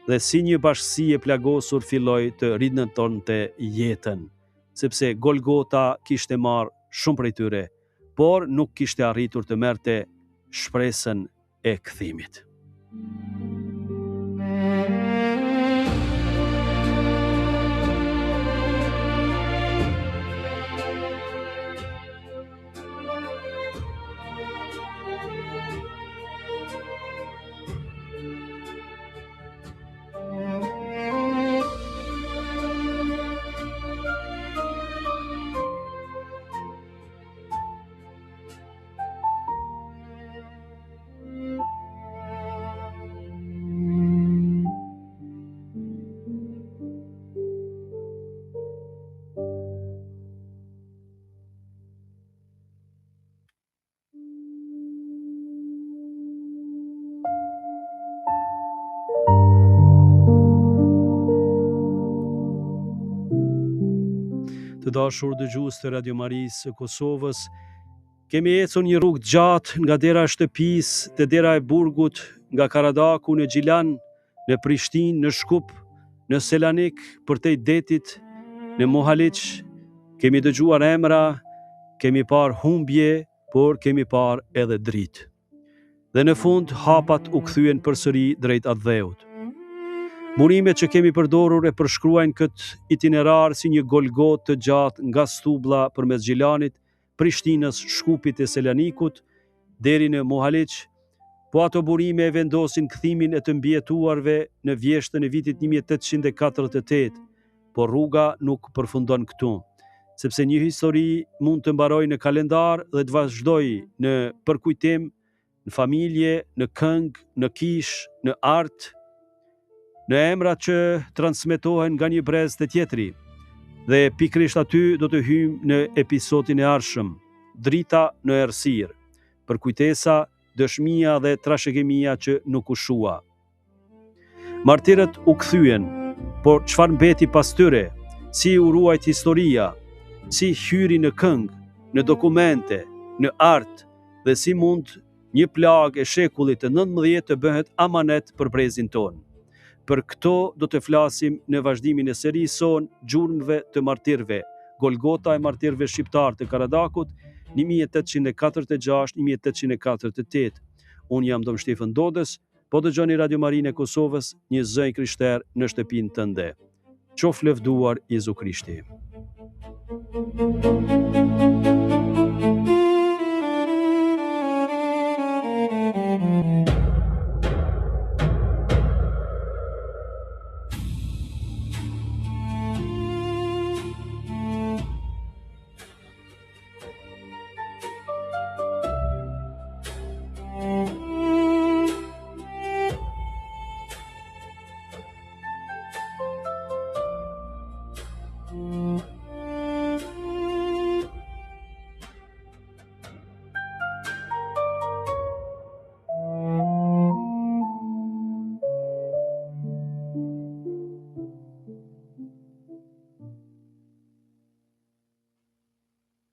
dhe si një bashkësi e plagosur filloi të rinëtonte jetën, sepse Golgota kishte marrë shumë prej tyre, por nuk kishte arritur të merrte shpresën e kthimit. Të dashur dëgjues të Radio Marisë së Kosovës, kemi ecur një rrugë gjatë nga dera e shtëpisë te dera e burgut, nga Karadaku në Gjilan, në Prishtinë, në Shkup, në Selanik, përtej detit, në Mohaliç. Kemi dëgjuar emra, kemi parë humbje, por kemi parë edhe dritë. Dhe në fund hapat u kthyen përsëri drejt Adheut. Burimet që kemi përdorur e përshkruajnë këtë itinerar si një Golgot të gjatë nga Stublla përmes Gjilanit, Prishtinës, Shkupit e Selanikut, deri në Mohaliç, po ato burime e vendosin kthimin e të mbijetuarve në vjeshtën e vitit 1848, por rruga nuk përfundon këtu, sepse një histori mund të mbarojë në kalendar dhe të vazhdojë në përkujtim, në familje, në këngë, në kishë, në art, në emrat që transmetohen nga një brez te tjetri. Dhe pikrisht aty do të hyjmë në episodin e ardhshëm, drita në errësirë, përkujtesa, dëshmia dhe trashëgimia që nuk u shua. Martirët u kthyen, por çfarë mbeti pas tyre? Si u ruajt historia? Si hyri në këngë, në dokumente, në art, dhe si mund një plagë e shekullit të 19 të bëhet amanet për brezin tonë? Për këto do të flasim në vazhdimin e serisë son Gjurmëve të martirëve, Golgota e martirëve shqiptar të Karadakut 1846-1848. Unë jam Dom Shtefan Dodës, po dëgjoni Radio Marinë e Kosovës, një zë i krishterë në shtëpinë tënde. Qof lëvduar Jezu Krishti.